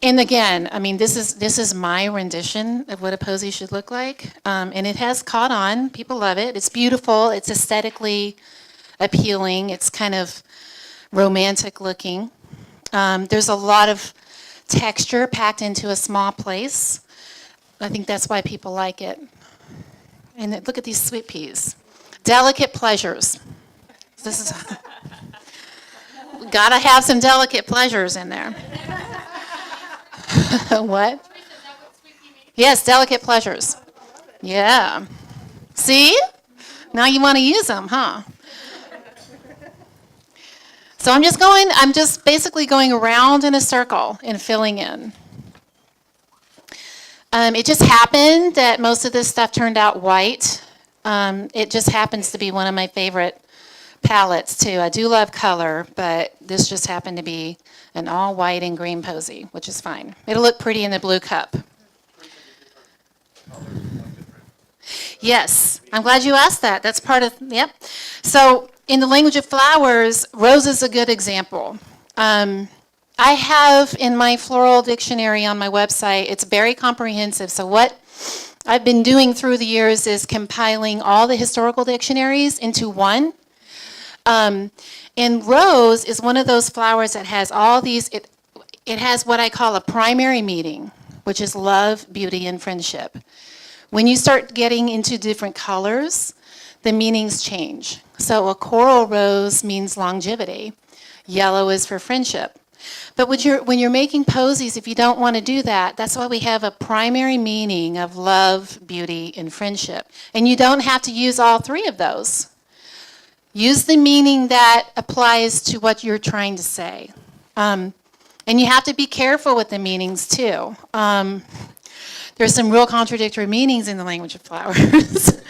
Speaker 2: again, I mean, this is my rendition of what a posy should look like, and it has caught on. People love it. It's beautiful. It's aesthetically appealing. It's kind of romantic looking. There's a lot of texture packed into a small place. I think that's why people like it. And look at these sweet peas. Delicate pleasures. This is gotta have some delicate pleasures in there. What? Yes, delicate pleasures. Yeah. See? Now you want to use them, huh? So I'm just basically going around in a circle and filling in. It just happened that most of this stuff turned out white. It just happens to be one of my favorite palettes too. I do love color, but this just happened to be an all white and green posy, which is fine. It'll look pretty in the blue cup. Yes, I'm glad you asked that. That's part of, yep. So in the language of flowers, rose is a good example. I have in my floral dictionary on my website, it's very comprehensive. So what I've been doing through the years is compiling all the historical dictionaries into one. And rose is one of those flowers that has all these, it has what I call a primary meaning, which is love, beauty, and friendship. When you start getting into different colors, the meanings change. So a coral rose means longevity. Yellow is for friendship. But when you're making posies, if you don't want to do that, that's why we have a primary meaning of love, beauty, and friendship. And you don't have to use all three of those. Use the meaning that applies to what you're trying to say. And you have to be careful with the meanings too. There's some real contradictory meanings in the language of flowers.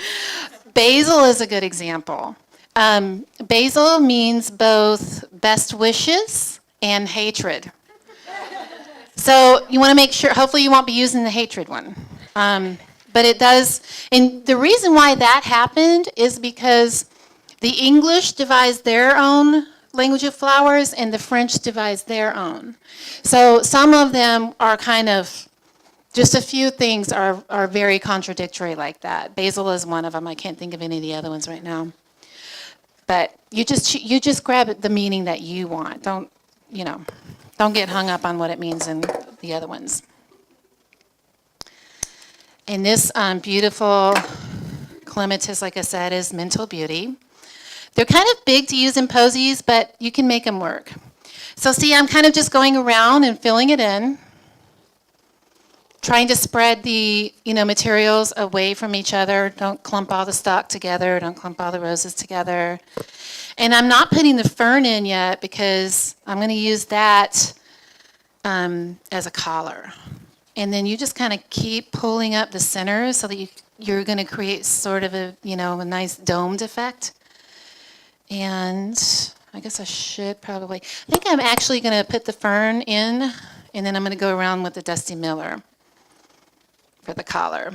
Speaker 2: Basil is a good example. Basil means both best wishes and hatred. So you want to make sure, hopefully you won't be using the hatred one. But it does, and the reason why that happened is because the English devised their own language of flowers and the French devised their own. So some of them are kind of, just a few things are very contradictory like that. Basil is one of them. I can't think of any of the other ones right now. But you just grab the meaning that you want. Don't get hung up on what it means in the other ones. And this beautiful clematis, like I said, is mental beauty. They're kind of big to use in posies, but you can make them work. So see, I'm kind of just going around and filling it in, trying to spread the materials away from each other. Don't clump all the stock together. Don't clump all the roses together. And I'm not putting the fern in yet because I'm going to use that as a collar. And then you just kind of keep pulling up the center so that you're going to create sort of a nice domed effect. And I guess I should probably, I think I'm actually going to put the fern in, and then I'm going to go around with the Dusty Miller for the collar.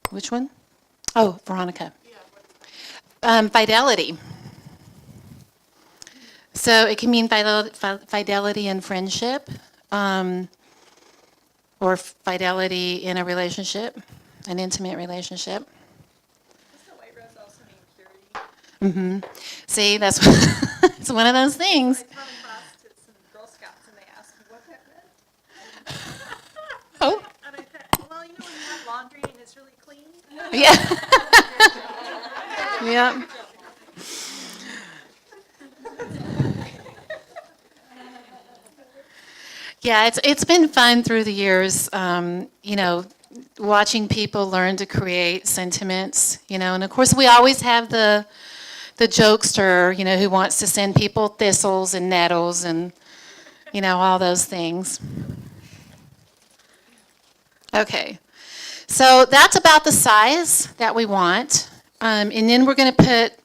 Speaker 2: Which one? Oh, Veronica. Fidelity. So it can mean fidelity in friendship, or fidelity in a relationship, an intimate relationship.
Speaker 8: Does the white rose also mean purity?
Speaker 2: See, that's it's one of those things.
Speaker 8: I taught a class to some Girl Scouts, and they asked me what that meant.
Speaker 2: Oh.
Speaker 8: And I said, well, when you have laundry and it's really clean.
Speaker 2: Yeah. Yeah. Yeah, it's been fun through the years, watching people learn to create sentiments, and of course we always have the jokester, who wants to send people thistles and nettles and, all those things. Okay, so that's about the size that we want. And then we're going to put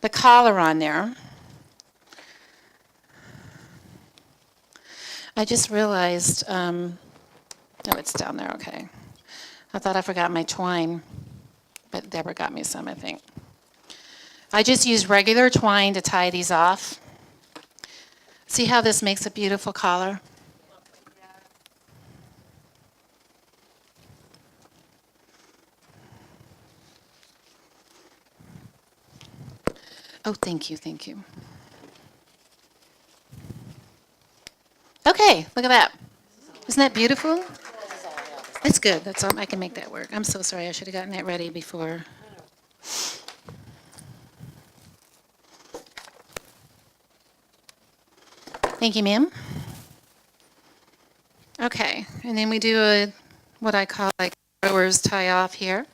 Speaker 2: the collar on there. I just realized, oh, it's down there, okay. I thought I forgot my twine, but Deborah got me some, I think. I just used regular twine to tie these off. See how this makes a beautiful collar? Oh, thank you, thank you. Okay, look at that. Isn't that beautiful? That's good. That's all. I can make that work. I'm so sorry. I should have gotten that ready before. Thank you, ma'am. Okay, and then we do what I call like rower's tie off here.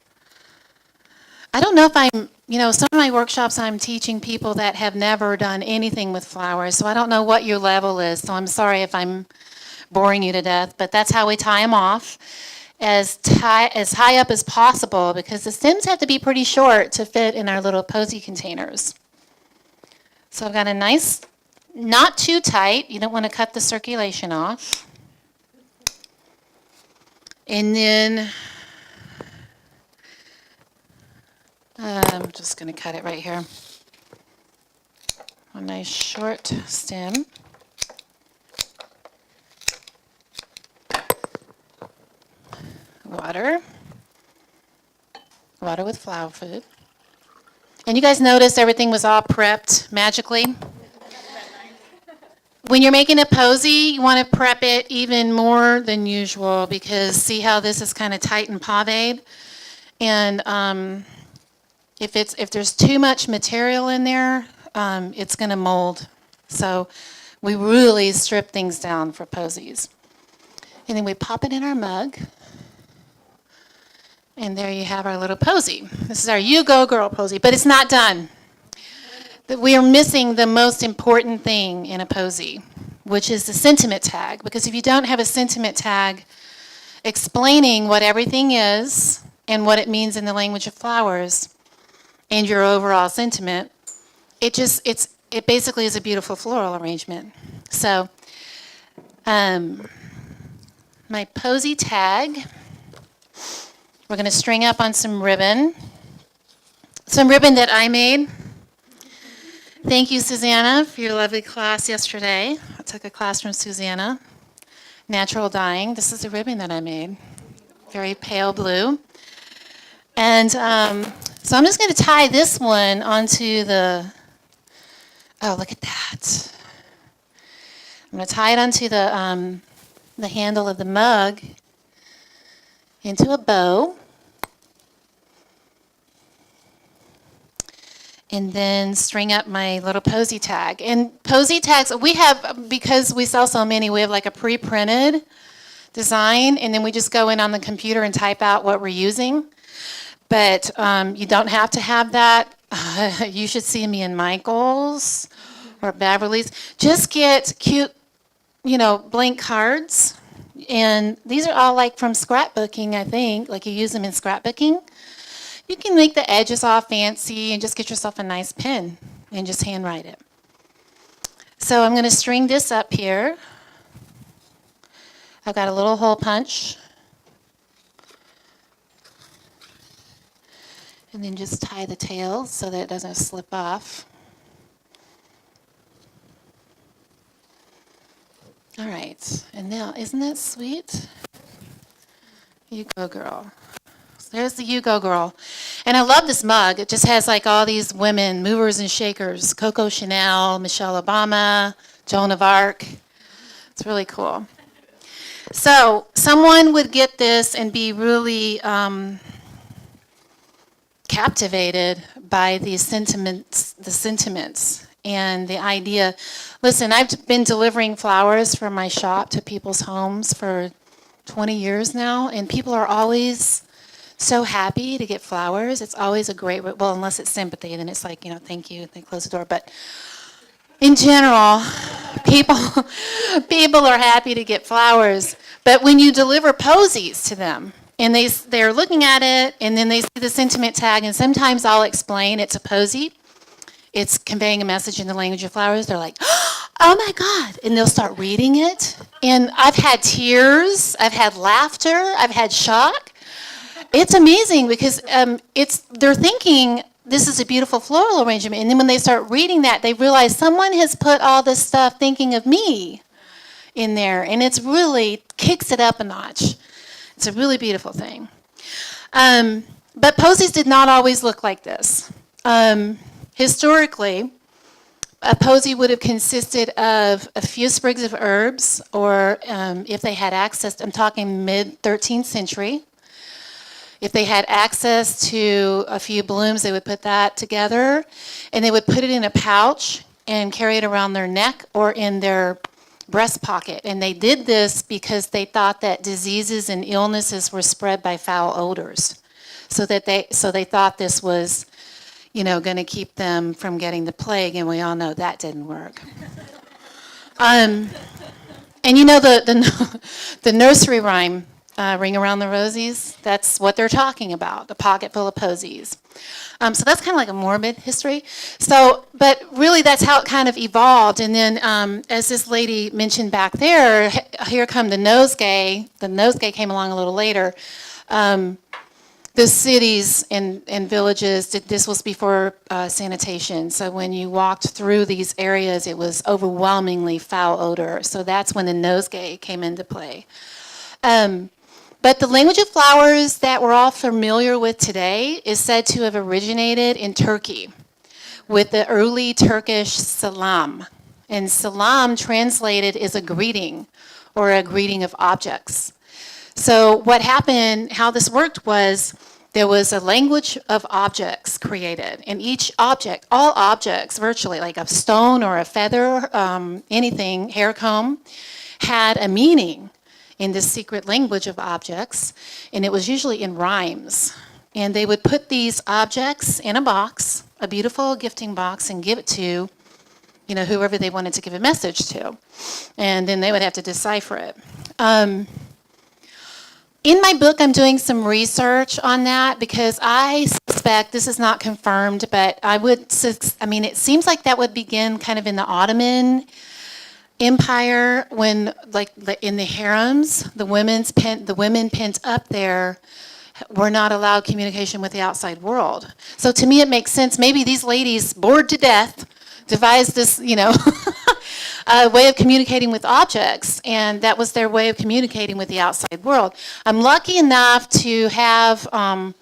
Speaker 2: I don't know if I'm, some of my workshops I'm teaching people that have never done anything with flowers, so I don't know what your level is, so I'm sorry if I'm boring you to death, but that's how we tie them off, as high up as possible, because the stems have to be pretty short to fit in our little posy containers. So I've got a nice, not too tight, you don't want to cut the circulation off. And then I'm just going to cut it right here. A nice short stem. Water with flower food. And you guys noticed everything was all prepped magically? When you're making a posy, you want to prep it even more than usual, because see how this is kind of tight and paved? And if there's too much material in there, it's going to mold. So we really strip things down for posies. And then we pop it in our mug. And there you have our little posy. This is our You Go Girl posy, but it's not done. We are missing the most important thing in a posy, which is the sentiment tag. Because if you don't have a sentiment tag explaining what everything is and what it means in the language of flowers and your overall sentiment, it basically is a beautiful floral arrangement. So my posy tag, we're going to string up on some ribbon that I made. Thank you, Susanna, for your lovely class yesterday. I took a class from Susanna, natural dyeing. This is a ribbon that I made, very pale blue. And so I'm just going to tie this one onto oh, look at that. I'm going to tie it onto the handle of the mug into a bow. And then string up my little posy tag. And posy tags, we have, because we sell so many, we have like a pre-printed design, and then we just go in on the computer and type out what we're using. But you don't have to have that. You should see me in Michael's or Beverly's. Just get cute, blank cards. And these are all like from scrapbooking, I think. Like you use them in scrapbooking. You can make the edges all fancy and just get yourself a nice pen and just handwrite it. So I'm going to string this up here. I've got a little hole punch. And then just tie the tail so that it doesn't slip off. All right, and now, isn't that sweet? You go, girl. There's the You Go Girl. And I love this mug. It just has like all these women, movers and shakers. Coco Chanel, Michelle Obama, Joan of Arc. It's really cool. So someone would get this and be really captivated by the sentiments and the idea. Listen, I've been delivering flowers from my shop to people's homes for 20 years now, and people are always so happy to get flowers. It's always a great, well, unless it's sympathy, then it's like, thank you, they close the door. But in general, people people are happy to get flowers. But when you deliver posies to them, and they're looking at it, and then they see the sentiment tag, and sometimes I'll explain it's a posy. It's conveying a message in the language of flowers. They're like, oh my God, and they'll start reading it. And I've had tears, I've had laughter, I've had shock. It's amazing because they're thinking this is a beautiful floral arrangement, and then when they start reading that, they realize someone has put all this stuff thinking of me in there, and it's really kicks it up a notch. It's a really beautiful thing. But posies did not always look like this. Historically, a posy would have consisted of a few sprigs of herbs, or if they had access, I'm talking mid-13th century, if they had access to a few blooms, they would put that together, and they would put it in a pouch and carry it around their neck or in their breast pocket. And they did this because they thought that diseases and illnesses were spread by foul odors. So they thought this was, going to keep them from getting the plague, and we all know that didn't work. And the nursery rhyme, Ring Around the Rosies, that's what they're talking about, a pocket full of posies. So that's kind of like a morbid history. But really that's how it kind of evolved. And then as this lady mentioned back there, here come the nosegay. The nosegay came along a little later. The cities and villages, this was before sanitation. So when you walked through these areas, it was overwhelmingly foul odor. So that's when the nosegay came into play. But the language of flowers that we're all familiar with today is said to have originated in Turkey with the early Turkish salam. And salam translated is a greeting or a greeting of objects. So what happened, how this worked was there was a language of objects created. And each object, all objects virtually, like a stone or a feather, anything, hair comb, had a meaning in this secret language of objects, and it was usually in rhymes. And they would put these objects in a box, a beautiful gifting box, and give it to, whoever they wanted to give a message to. And then they would have to decipher it. In my book, I'm doing some research on that because I suspect, this is not confirmed, but it seems like that would begin kind of in the Ottoman Empire when, like in the harems, the women pent up there were not allowed communication with the outside world. So to me, it makes sense. Maybe these ladies, bored to death, devised this, way of communicating with objects, and that was their way of communicating with the outside world. I'm lucky enough to have, my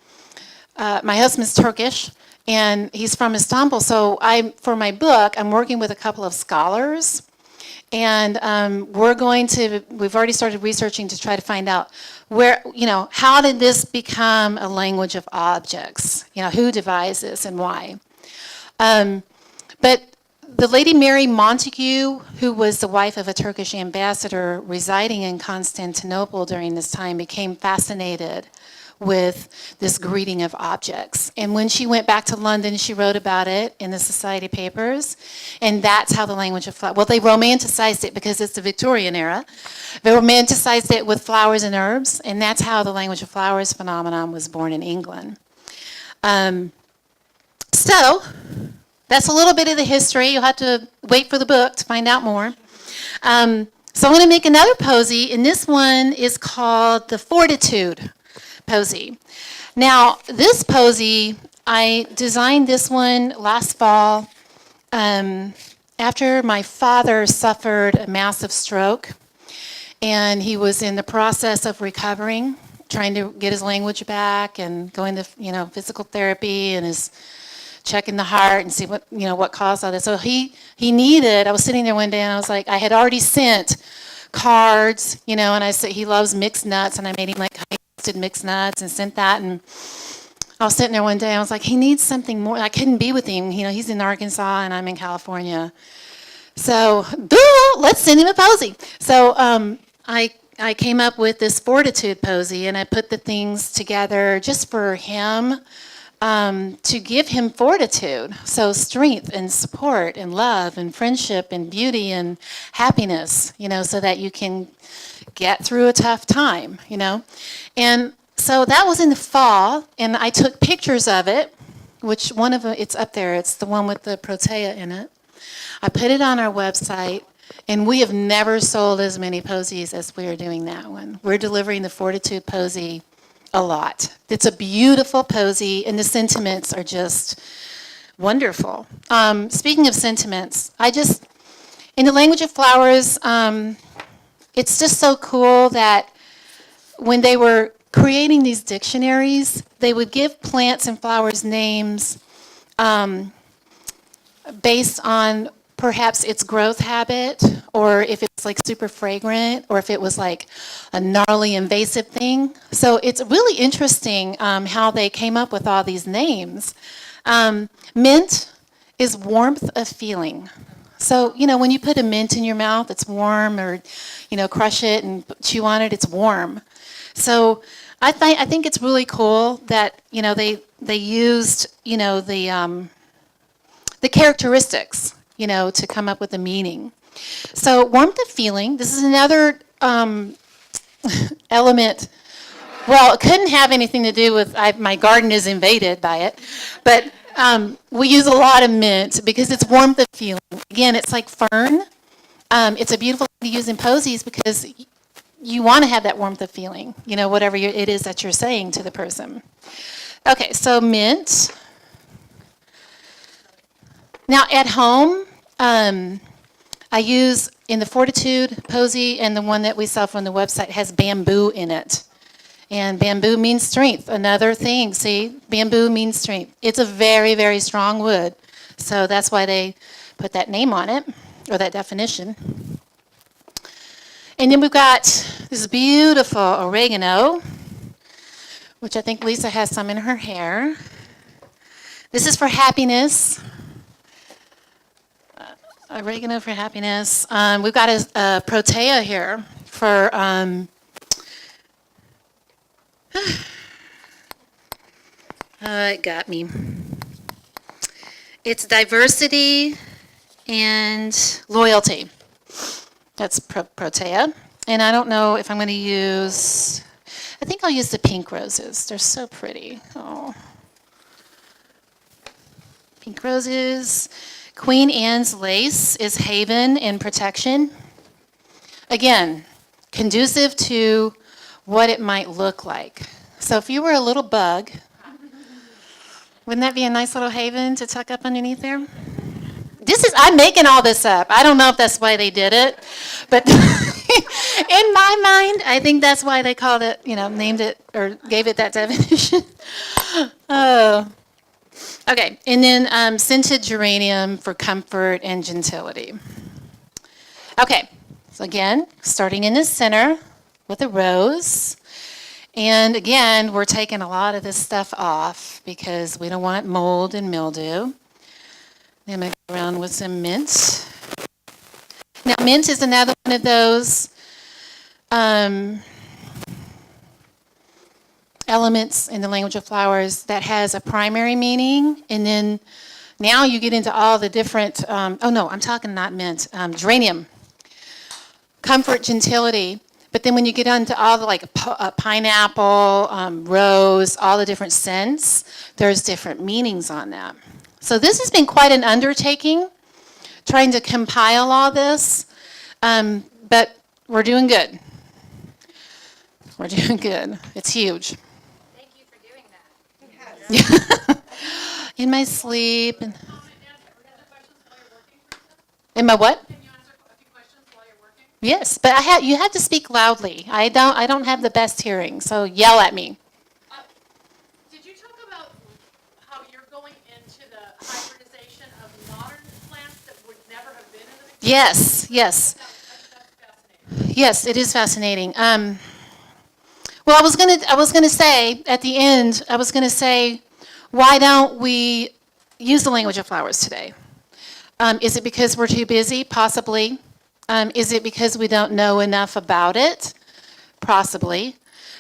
Speaker 2: husband's Turkish, and he's from Istanbul. So for my book, I'm working with a couple of scholars. And we've already started researching to try to find out how did this become a language of objects? Who devised this and why? But the Lady Mary Montagu, who was the wife of a Turkish ambassador residing in Constantinople during this time, became fascinated with this greeting of objects. And when she went back to London, she wrote about it in the Society Papers. And that's how the language of flowers, they romanticized it because it's the Victorian era. They romanticized it with flowers and herbs, and that's how the language of flowers phenomenon was born in England. So that's a little bit of the history. You'll have to wait for the book to find out more. So I'm going to make another posy, and this one is called the Fortitude posy. Now, this posy, I designed this one last fall after my father suffered a massive stroke, and he was in the process of recovering, trying to get his language back and going to, physical therapy and his checking the heart and see what caused all this. So he needed, I was sitting there one day and I was like, I had already sent cards, and I said he loves mixed nuts, and I made him like mixed nuts and sent that, and I was sitting there one day and I was like, he needs something more. I couldn't be with him, he's in Arkansas and I'm in California. So, let's send him a posy. So I came up with this fortitude posy, and I put the things together just for him to give him fortitude. So strength and support and love and friendship and beauty and happiness, so that you can get through a tough time, And so that was in the fall, and I took pictures of it, which one of them, it's up there. It's the one with the protea in it. I put it on our website, and we have never sold as many posies as we are doing that one. We're delivering the Fortitude posy a lot. It's a beautiful posy, and the sentiments are just wonderful. Speaking of sentiments, in the language of flowers, it's just so cool that when they were creating these dictionaries, they would give plants and flowers names based on perhaps its growth habit, or if it's like super fragrant, or if it was like a gnarly invasive thing. So it's really interesting how they came up with all these names. Mint is warmth of feeling. So, when you put a mint in your mouth, it's warm, or, crush it and chew on it, it's warm. So I think it's really cool that, they used, the characteristics, to come up with a meaning. So warmth of feeling, this is another element. Well, it couldn't have anything to do with my garden is invaded by it, but we use a lot of mint because it's warmth of feeling. Again, it's like fern. It's a beautiful thing to use in posies because you want to have that warmth of feeling, whatever it is that you're saying to the person. Okay, so mint. Now at home, I use in the Fortitude posy, and the one that we sell from the website has bamboo in it. And bamboo means strength. Another thing, see, bamboo means strength. It's a very, very strong wood. So that's why they put that name on it, or that definition. And then we've got this beautiful oregano, which I think Lisa has some in her hair. This is for happiness. Oregano for happiness. We've got a protea here for it got me. It's diversity and loyalty. That's protea. And I don't know if I'm going to use, I think I'll use the pink roses. They're so pretty. Oh. Pink roses. Queen Anne's lace is haven and protection. Again, conducive to what it might look like. So if you were a little bug, wouldn't that be a nice little haven to tuck up underneath there? I'm making all this up. I don't know if that's why they did it, but in my mind, I think that's why they called it, named it or gave it that definition. Oh. Okay, and then scented geranium for comfort and gentility. Okay, so again, starting in the center with a rose. And again, we're taking a lot of this stuff off because we don't want mold and mildew. I'm going to go around with some mint. Now, mint is another one of those elements in the language of flowers that has a primary meaning, and then now you get into all the different, I'm talking not mint, geranium, comfort, gentility, but then when you get onto all the pineapple, rose, all the different scents, there's different meanings on that. So this has been quite an undertaking, trying to compile all this, but we're doing good. We're doing good. It's huge. In my sleep. In my what? Can you answer a few questions while you're working? Yes, but you have to speak loudly. I don't have the best hearing, so yell at me.
Speaker 6: Did you talk about how you're going into the hybridization of modern plants that would never have been in the beginning?
Speaker 2: Yes.
Speaker 6: That's fascinating.
Speaker 2: Yes, it is fascinating. Well, I was gonna say at the end, why don't we use the language of flowers today? Is it because we're too busy? Possibly. Is it because we don't know enough about it? Possibly.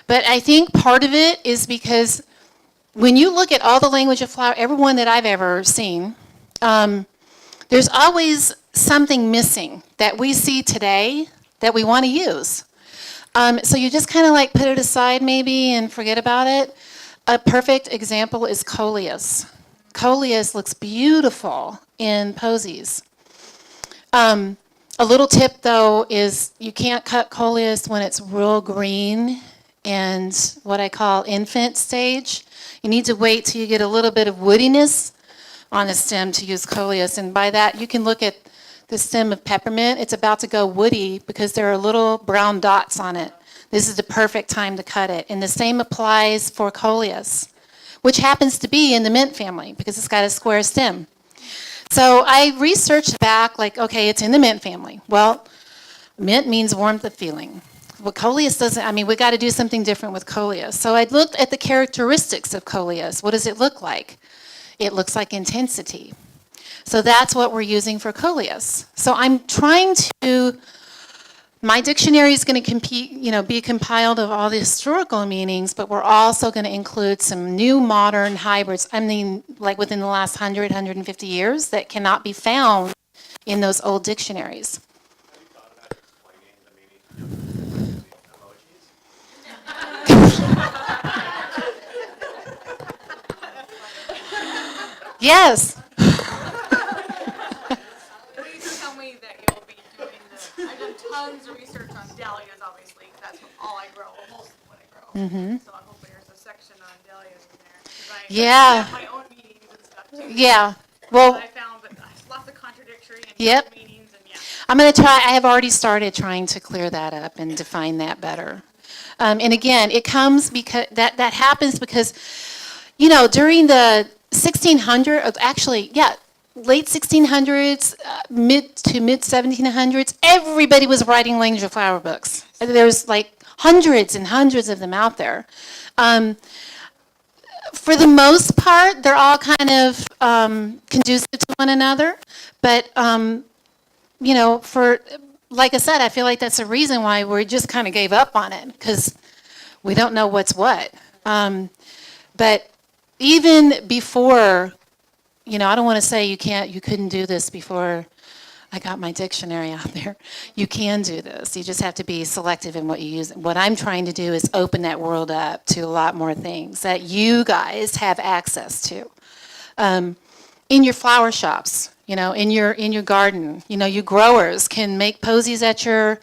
Speaker 2: But I think part of it is because when you look at all the language of flower, everyone that I've ever seen, there's always something missing that we see today that we want to use. So you just kind of like put it aside maybe and forget about it. A perfect example is coleus. Coleus looks beautiful in posies. A little tip though is you can't cut coleus when it's real green and what I call infant stage. You need to wait till you get a little bit of woodiness on the stem to use coleus, and by that you can look at the stem of peppermint. It's about to go woody because there are little brown dots on it. This is the perfect time to cut it, and the same applies for coleus, which happens to be in the mint family because it's got a square stem. So I researched back, like, okay, it's in the mint family. Well, mint means warmth of feeling. Well, coleus doesn't, I mean, we got to do something different with coleus. So I looked at the characteristics of coleus. What does it look like? It looks like intensity. So that's what we're using for coleus. So I'm trying to, my dictionary is going to be compiled of all the historical meanings, but we're also going to include some new modern hybrids. I mean, like within the last 100, 150 years that cannot be found in those old dictionaries. Yes.
Speaker 8: Please tell me that you'll be doing this. I've done tons of research on dahlias, obviously, 'cause that's all I grow, most of what I grow. So I hope there's a section on dahlias in there. 'Cause I have my own meetings and stuff too.
Speaker 2: Yeah. Well,
Speaker 8: I found that lots of contradictory and
Speaker 2: yep.
Speaker 8: meanings and
Speaker 2: I'm going to try, I have already started trying to clear that up and define that better. And again, it comes because, that happens because, during the 1600s, actually, late 1600s, mid 1700s, everybody was writing language of flower books. There's like hundreds and hundreds of them out there. For the most part, they're all kind of conducive to one another, but like I said, I feel like that's a reason why we just kind of gave up on it, because we don't know what's what. But even before, I don't want to say you couldn't do this before I got my dictionary out there. You can do this. You just have to be selective in what you use. What I'm trying to do is open that world up to a lot more things that you guys have access to. In your flower shops, in your garden, you growers can make posies at your,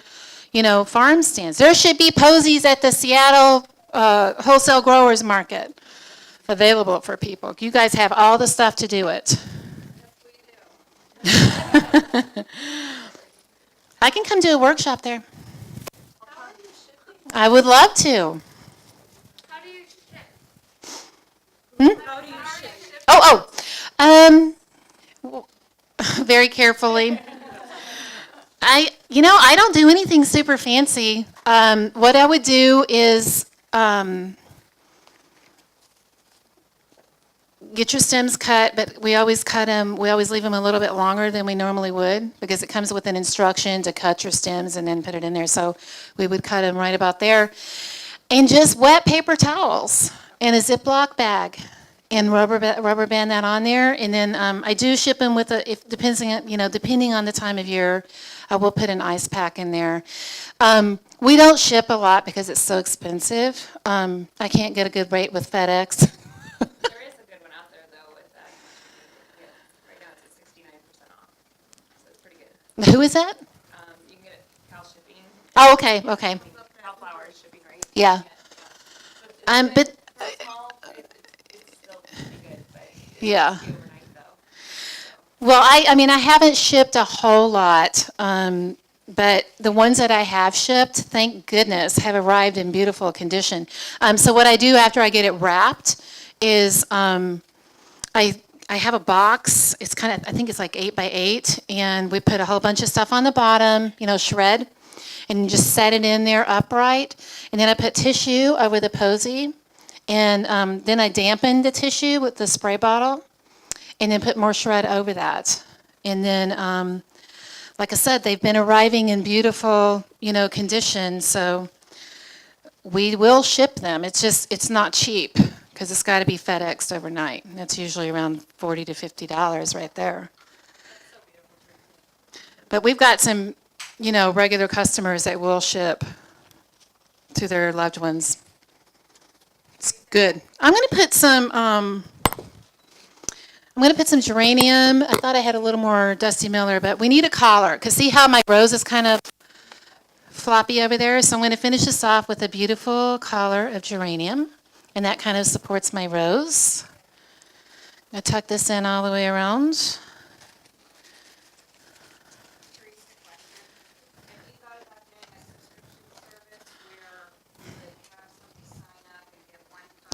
Speaker 2: farm stands. There should be posies at the Seattle wholesale growers market available for people. You guys have all the stuff to do it. I can come do a workshop there. I would love to.
Speaker 8: How do you ship?
Speaker 2: How do you ship? Very carefully. I don't do anything super fancy. What I would do is get your stems cut, but we always leave them a little bit longer than we normally would, because it comes with an instruction to cut your stems and then put it in there. So we would cut them right about there. And just wet paper towels in a Ziploc bag and rubber band that on there. And then I do ship them with depending on the time of year, I will put an ice pack in there. We don't ship a lot because it's so expensive. I can't get a good rate with FedEx. Who is that?
Speaker 8: You can get it Cal Shipping.
Speaker 2: Oh, okay.
Speaker 8: Cal Flowers Shipping, right?
Speaker 2: Yeah. But
Speaker 8: It's still pretty good, but
Speaker 2: yeah.
Speaker 8: overnight though.
Speaker 2: Well, I haven't shipped a whole lot, but the ones that I have shipped, thank goodness, have arrived in beautiful condition. So what I do after I get it wrapped is I have a box. It's I think it's like 8 by 8, and we put a whole bunch of stuff on the bottom, shred, and just set it in there upright. And then I put tissue over the posy, and then I dampen the tissue with the spray bottle, and then put more shred over that. And then, like I said, they've been arriving in beautiful, condition, so we will ship them. It's not cheap because it's got to be FedExed overnight. That's usually around $40 to $50 right there. But we've got some, regular customers that will ship to their loved ones. It's good. I'm going to put some geranium. I thought I had a little more Dusty Miller, but we need a collar because see how my rose is kind of floppy over there? So I'm going to finish this off with a beautiful collar of geranium, and that kind of supports my rose. I tuck this in all the way around.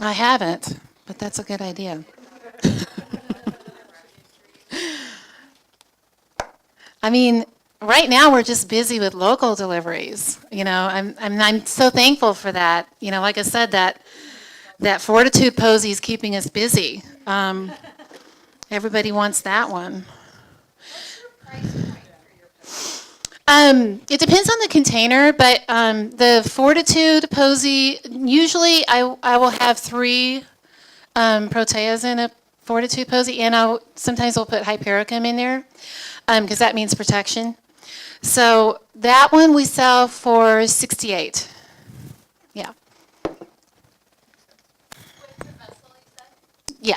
Speaker 2: I haven't, but that's a good idea. I mean, right now we're just busy with local deliveries. I'm so thankful for that. Like I said, that Fortitude posy is keeping us busy. Everybody wants that one. It depends on the container, but the Fortitude posy, usually I will have 3 proteas in a Fortitude posy, and sometimes we'll put hypericum in there because that means protection. So that one we sell for $68. Yeah. Yeah.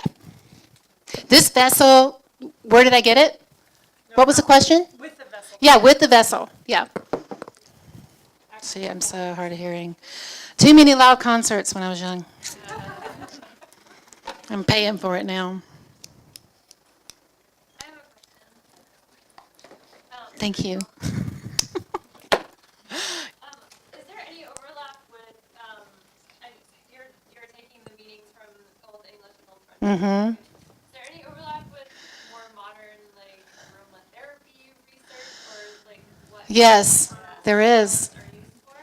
Speaker 2: This vessel, where did I get it? What was the question?
Speaker 8: With the vessel.
Speaker 2: Yeah, with the vessel. Yeah. See, I'm so hard of hearing. Too many loud concerts when I was young. I'm paying for it now. Thank you.
Speaker 8: Is there any overlap with, you're taking the meanings from Old English and Old French?
Speaker 2: Mm-hmm.
Speaker 8: Is there any overlap with more modern, aromatherapy research, or, what?
Speaker 2: Yes, there is.
Speaker 8: Are used for?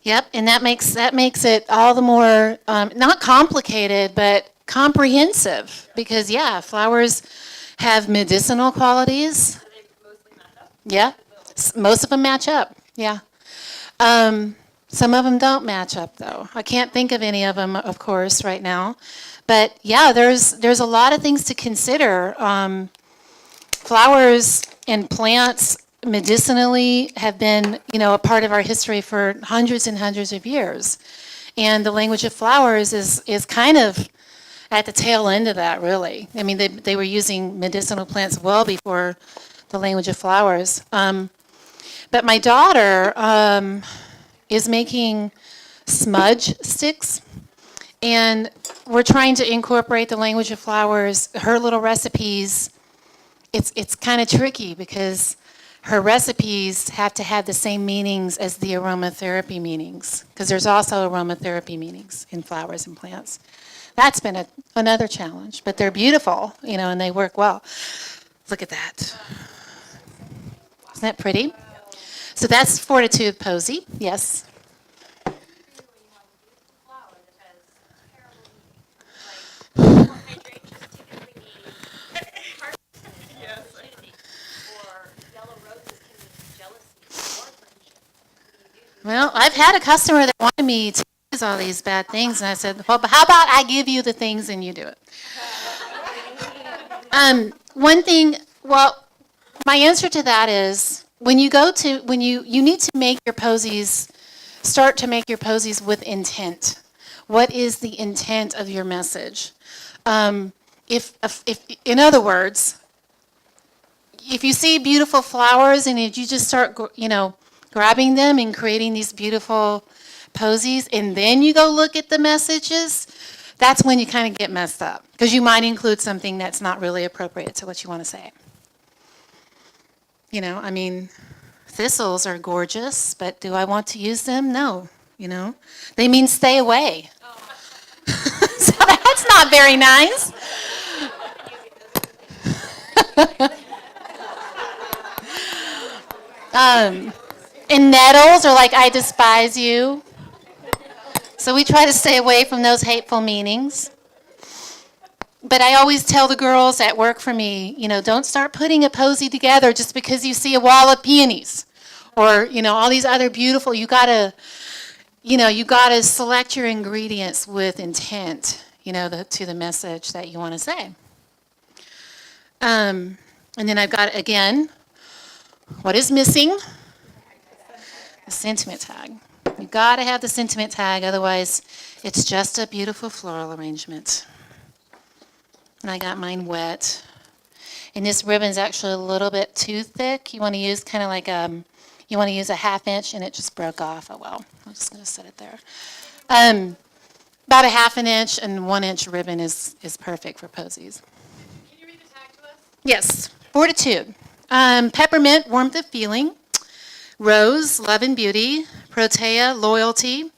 Speaker 2: Yep, and that makes it all the more, not complicated, but comprehensive. Because, flowers have medicinal qualities.
Speaker 8: Do they mostly match up?
Speaker 2: Yeah, most of them match up. Yeah. Some of them don't match up, though. I can't think of any of them, of course, right now. But yeah, there's a lot of things to consider. Flowers and plants medicinally have been, a part of our history for hundreds and hundreds of years. And the language of flowers is kind of at the tail end of that, really. I mean, they were using medicinal plants well before the language of flowers. But my daughter is making smudge sticks, and we're trying to incorporate the language of flowers. Her little recipes, it's kind of tricky because her recipes have to have the same meanings as the aromatherapy meanings, because there's also aromatherapy meanings in flowers and plants. That's been another challenge, but they're beautiful, and they work well. Look at that. Isn't that pretty? So that's Fortitude posy, yes. Well, I've had a customer that wanted me to use all these bad things, and I said, well, but how about I give you the things and you do it? One thing, my answer to that is when you need to make your posies, start to make your posies with intent. What is the intent of your message? If in other words, if you see beautiful flowers and if you just start, grabbing them and creating these beautiful posies, and then you go look at the messages, that's when you kind of get messed up, because you might include something that's not really appropriate to what you want to say. Thistles are gorgeous, but do I want to use them? No. They mean stay away. So that's not very nice. And nettles are like, I despise you. So we try to stay away from those hateful meanings. But I always tell the girls that work for me, don't start putting a posy together just because you see a wall of peonies or, all these other beautiful, you gotta select your ingredients with intent, to the message that you want to say. And then I've got, again, what is missing? The sentiment tag. You got to have the sentiment tag, otherwise it's just a beautiful floral arrangement. And I got mine wet. And this ribbon's actually a little bit too thick. You want to use kind of like you want to use a 1/2 inch, and it just broke off. Oh well, I'm just going to set it there. About a 1/2 inch and 1 inch ribbon is perfect for posies.
Speaker 8: Can you read the tag to us?
Speaker 2: Yes, Fortitude. Peppermint, warmth of feeling. Rose, love and beauty. Protea, loyalty.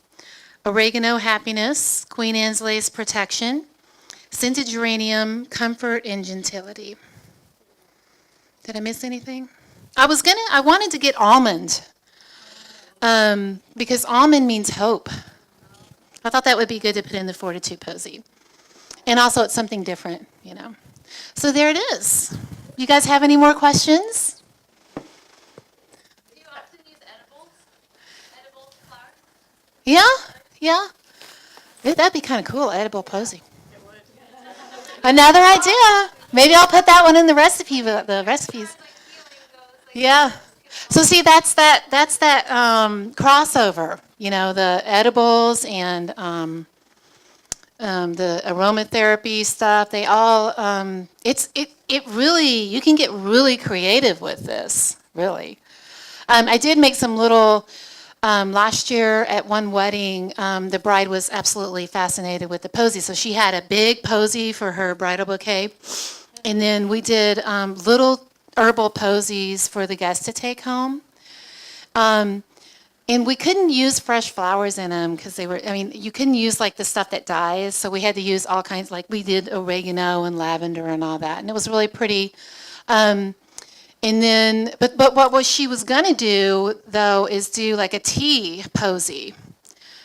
Speaker 2: Oregano, happiness. Queen Anne's lace, protection. Scented geranium, comfort and gentility. Did I miss anything? I wanted to get almond, because almond means hope. I thought that would be good to put in the Fortitude posy. And also it's something different, So there it is. You guys have any more questions?
Speaker 8: Do you often use edibles? Edible flowers?
Speaker 2: Yeah. That'd be kind of cool, edible posy. Another idea. Maybe I'll put that one in the recipe, the recipes. Yeah. So see, that's that crossover. The edibles and the aromatherapy stuff. They all. It really. You can get really creative with this. Really. I did make some little. Last year at one wedding, the bride was absolutely fascinated with the posy. So she had a big posy for her bridal bouquet. And then we did little herbal posies for the guests to take home. And we couldn't use fresh flowers in them because you couldn't use like the stuff that dies. So we had to use all kinds, like we did oregano and lavender and all that. And it was really pretty. And then, but what she was going to do, though, is do like a tea posy.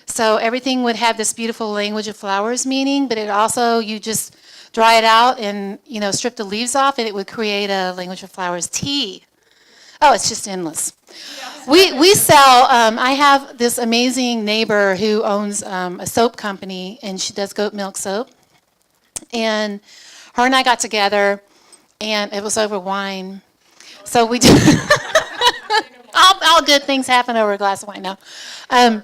Speaker 2: So everything would have this beautiful language of flowers meaning, but it also, you just dry it out and, strip the leaves off, and it would create a language of flowers tea. Oh, it's just endless. We sell, I have this amazing neighbor who owns a soap company, and she does goat milk soap. And her and I got together, and it was over wine. So we did. all good things happen over a glass of wine now. I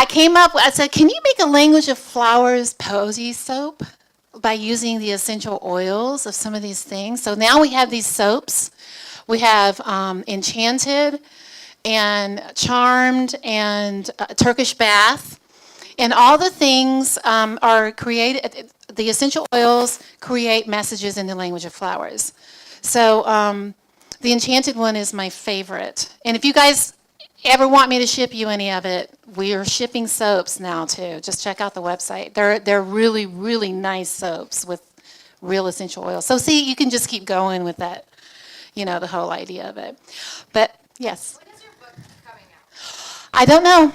Speaker 2: came up, I said, can you make a language of flowers posy soap by using the essential oils of some of these things? So now we have these soaps. We have Enchanted and Charmed and Turkish Bath. And all the things are created, the essential oils create messages in the language of flowers. So the Enchanted one is my favorite. And if you guys ever want me to ship you any of it, we are shipping soaps now too. Just check out the website. They're really, really nice soaps with real essential oils. So see, you can just keep going with that, the whole idea of it. But yes.
Speaker 8: When is your book coming out?
Speaker 2: I don't know.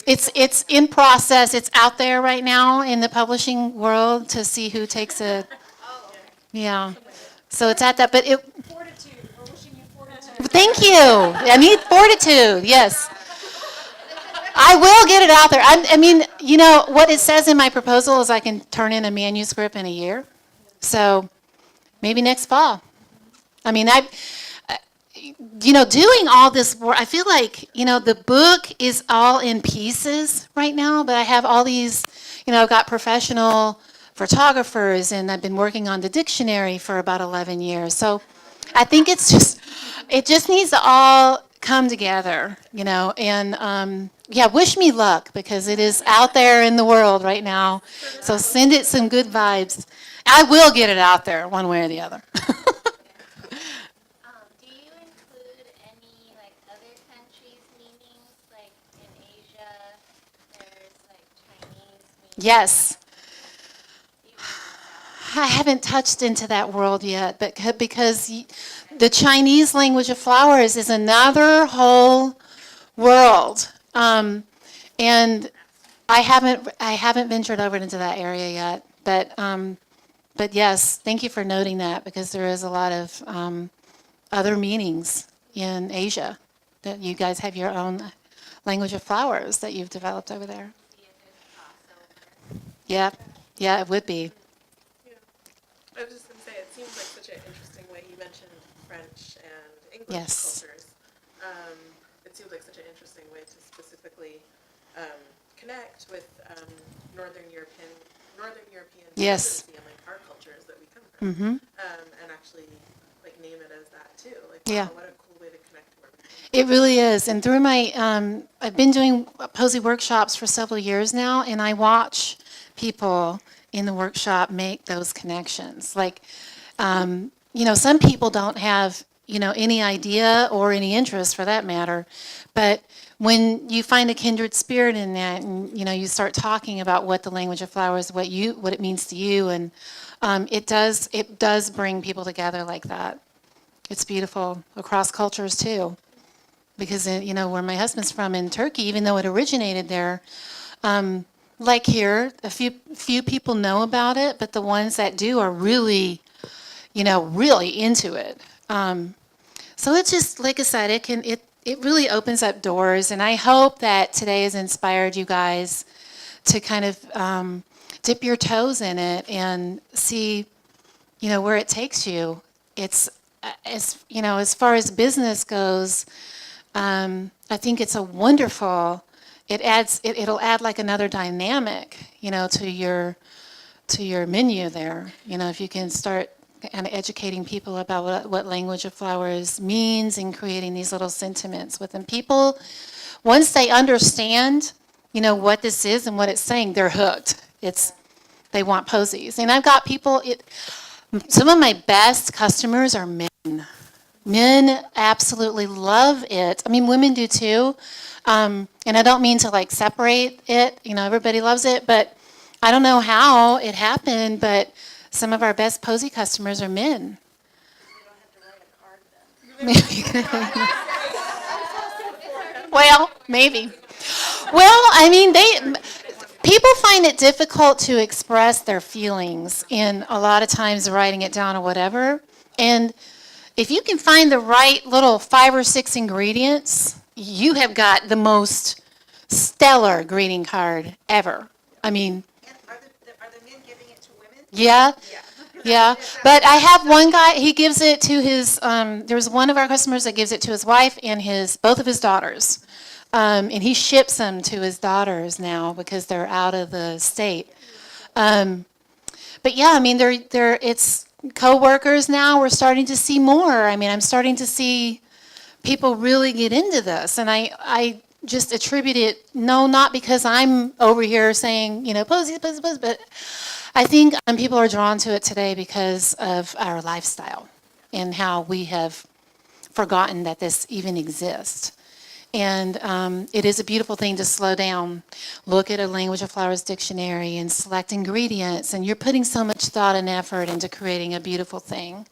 Speaker 2: It's in process. It's out there right now in the publishing world to see who takes it. Yeah. So it's at that, but it.
Speaker 8: Fortitude. We're wishing you fortitude.
Speaker 2: Thank you. I need fortitude. Yes. I will get it out there. What it says in my proposal is I can turn in a manuscript in a year. So maybe next fall. Doing all this work, I feel like, the book is all in pieces right now, but I have all these, I've got professional photographers, and I've been working on the dictionary for about 11 years. So I think it just needs to all come together, and wish me luck, because it is out there in the world right now. So send it some good vibes. I will get it out there one way or the other.
Speaker 12: Do you include any other countries' meanings? Like in Asia, there's Chinese meanings.
Speaker 2: Yes. I haven't touched into that world yet, but because the Chinese language of flowers is another whole world, and I haven't ventured over into that area yet. But yes, thank you for noting that, because there is a lot of other meanings in Asia, that you guys have your own language of flowers that you've developed over there. Yeah, yeah, it would be.
Speaker 13: I was just going to say, it seems like such an interesting way. You mentioned French and English
Speaker 2: Yes.
Speaker 13: cultures. It seems like such an interesting way to specifically connect with Northern European
Speaker 2: Yes.
Speaker 13: and like our cultures that we come from,
Speaker 2: Mm-hmm.
Speaker 13: and actually like name it as that too. Like,
Speaker 2: Yeah.
Speaker 13: wow, what a cool way to connect to everything.
Speaker 2: It really is. And through my, I've been doing Posey workshops for several years now, and I watch people in the workshop make those connections. Like, some people don't have, any idea or any interest for that matter, but when you find a kindred spirit in that, and, you start talking about what the language of flowers, what it means to you, and it does bring people together like that. It's beautiful across cultures too. Because, where my husband's from in Turkey, even though it originated there, like here, a few people know about it, but the ones that do are really, really into it. So it's just, like I said, it really opens up doors, and I hope that today has inspired you guys to kind of dip your toes in it and see, where it takes you. It's, as far as business goes, I think it's a wonderful. It'll add like another dynamic, to your menu there. If you can start kind of educating people about what language of flowers means and creating these little sentiments within people. Once they understand, what this is and what it's saying, they're hooked. They want posies, and I've got people. Some of my best customers are men. Men absolutely love it. I mean, women do too. And I don't mean to like separate it. Everybody loves it, but I don't know how it happened, but some of our best posy customers are men. Well, maybe. Well, I mean, people find it difficult to express their feelings, and a lot of times writing it down or whatever. And if you can find the right little 5 or 6 ingredients, you have got the most stellar greeting card ever. I mean,
Speaker 5: Are the men giving it to women?
Speaker 2: yeah, yeah. But I have one guy, he gives it to his, there's one of our customers that gives it to his wife and both of his daughters. And he ships them to his daughters now because they're out of the state. But yeah, I mean, it's co-workers now. We're starting to see more. I mean, I'm starting to see people really get into this, and I just attribute it, no, not because I'm over here saying, posy, but I think people are drawn to it today because of our lifestyle and how we have forgotten that this even exists. And it is a beautiful thing to slow down, look at a language of flowers dictionary and select ingredients, and you're putting so much thought and effort into creating a beautiful thing.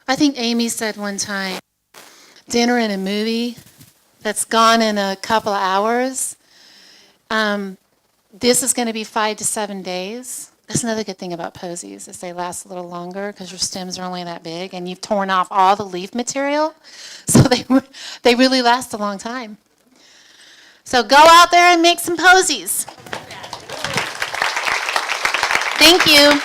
Speaker 2: I think Amy said one time, dinner and a movie that's gone in a couple of hours. This is going to be 5 to 7 days. That's another good thing about posies, is they last a little longer because your stems are only that big, and you've torn off all the leaf material, so they really last a long time. So go out there and make some posies. Thank you.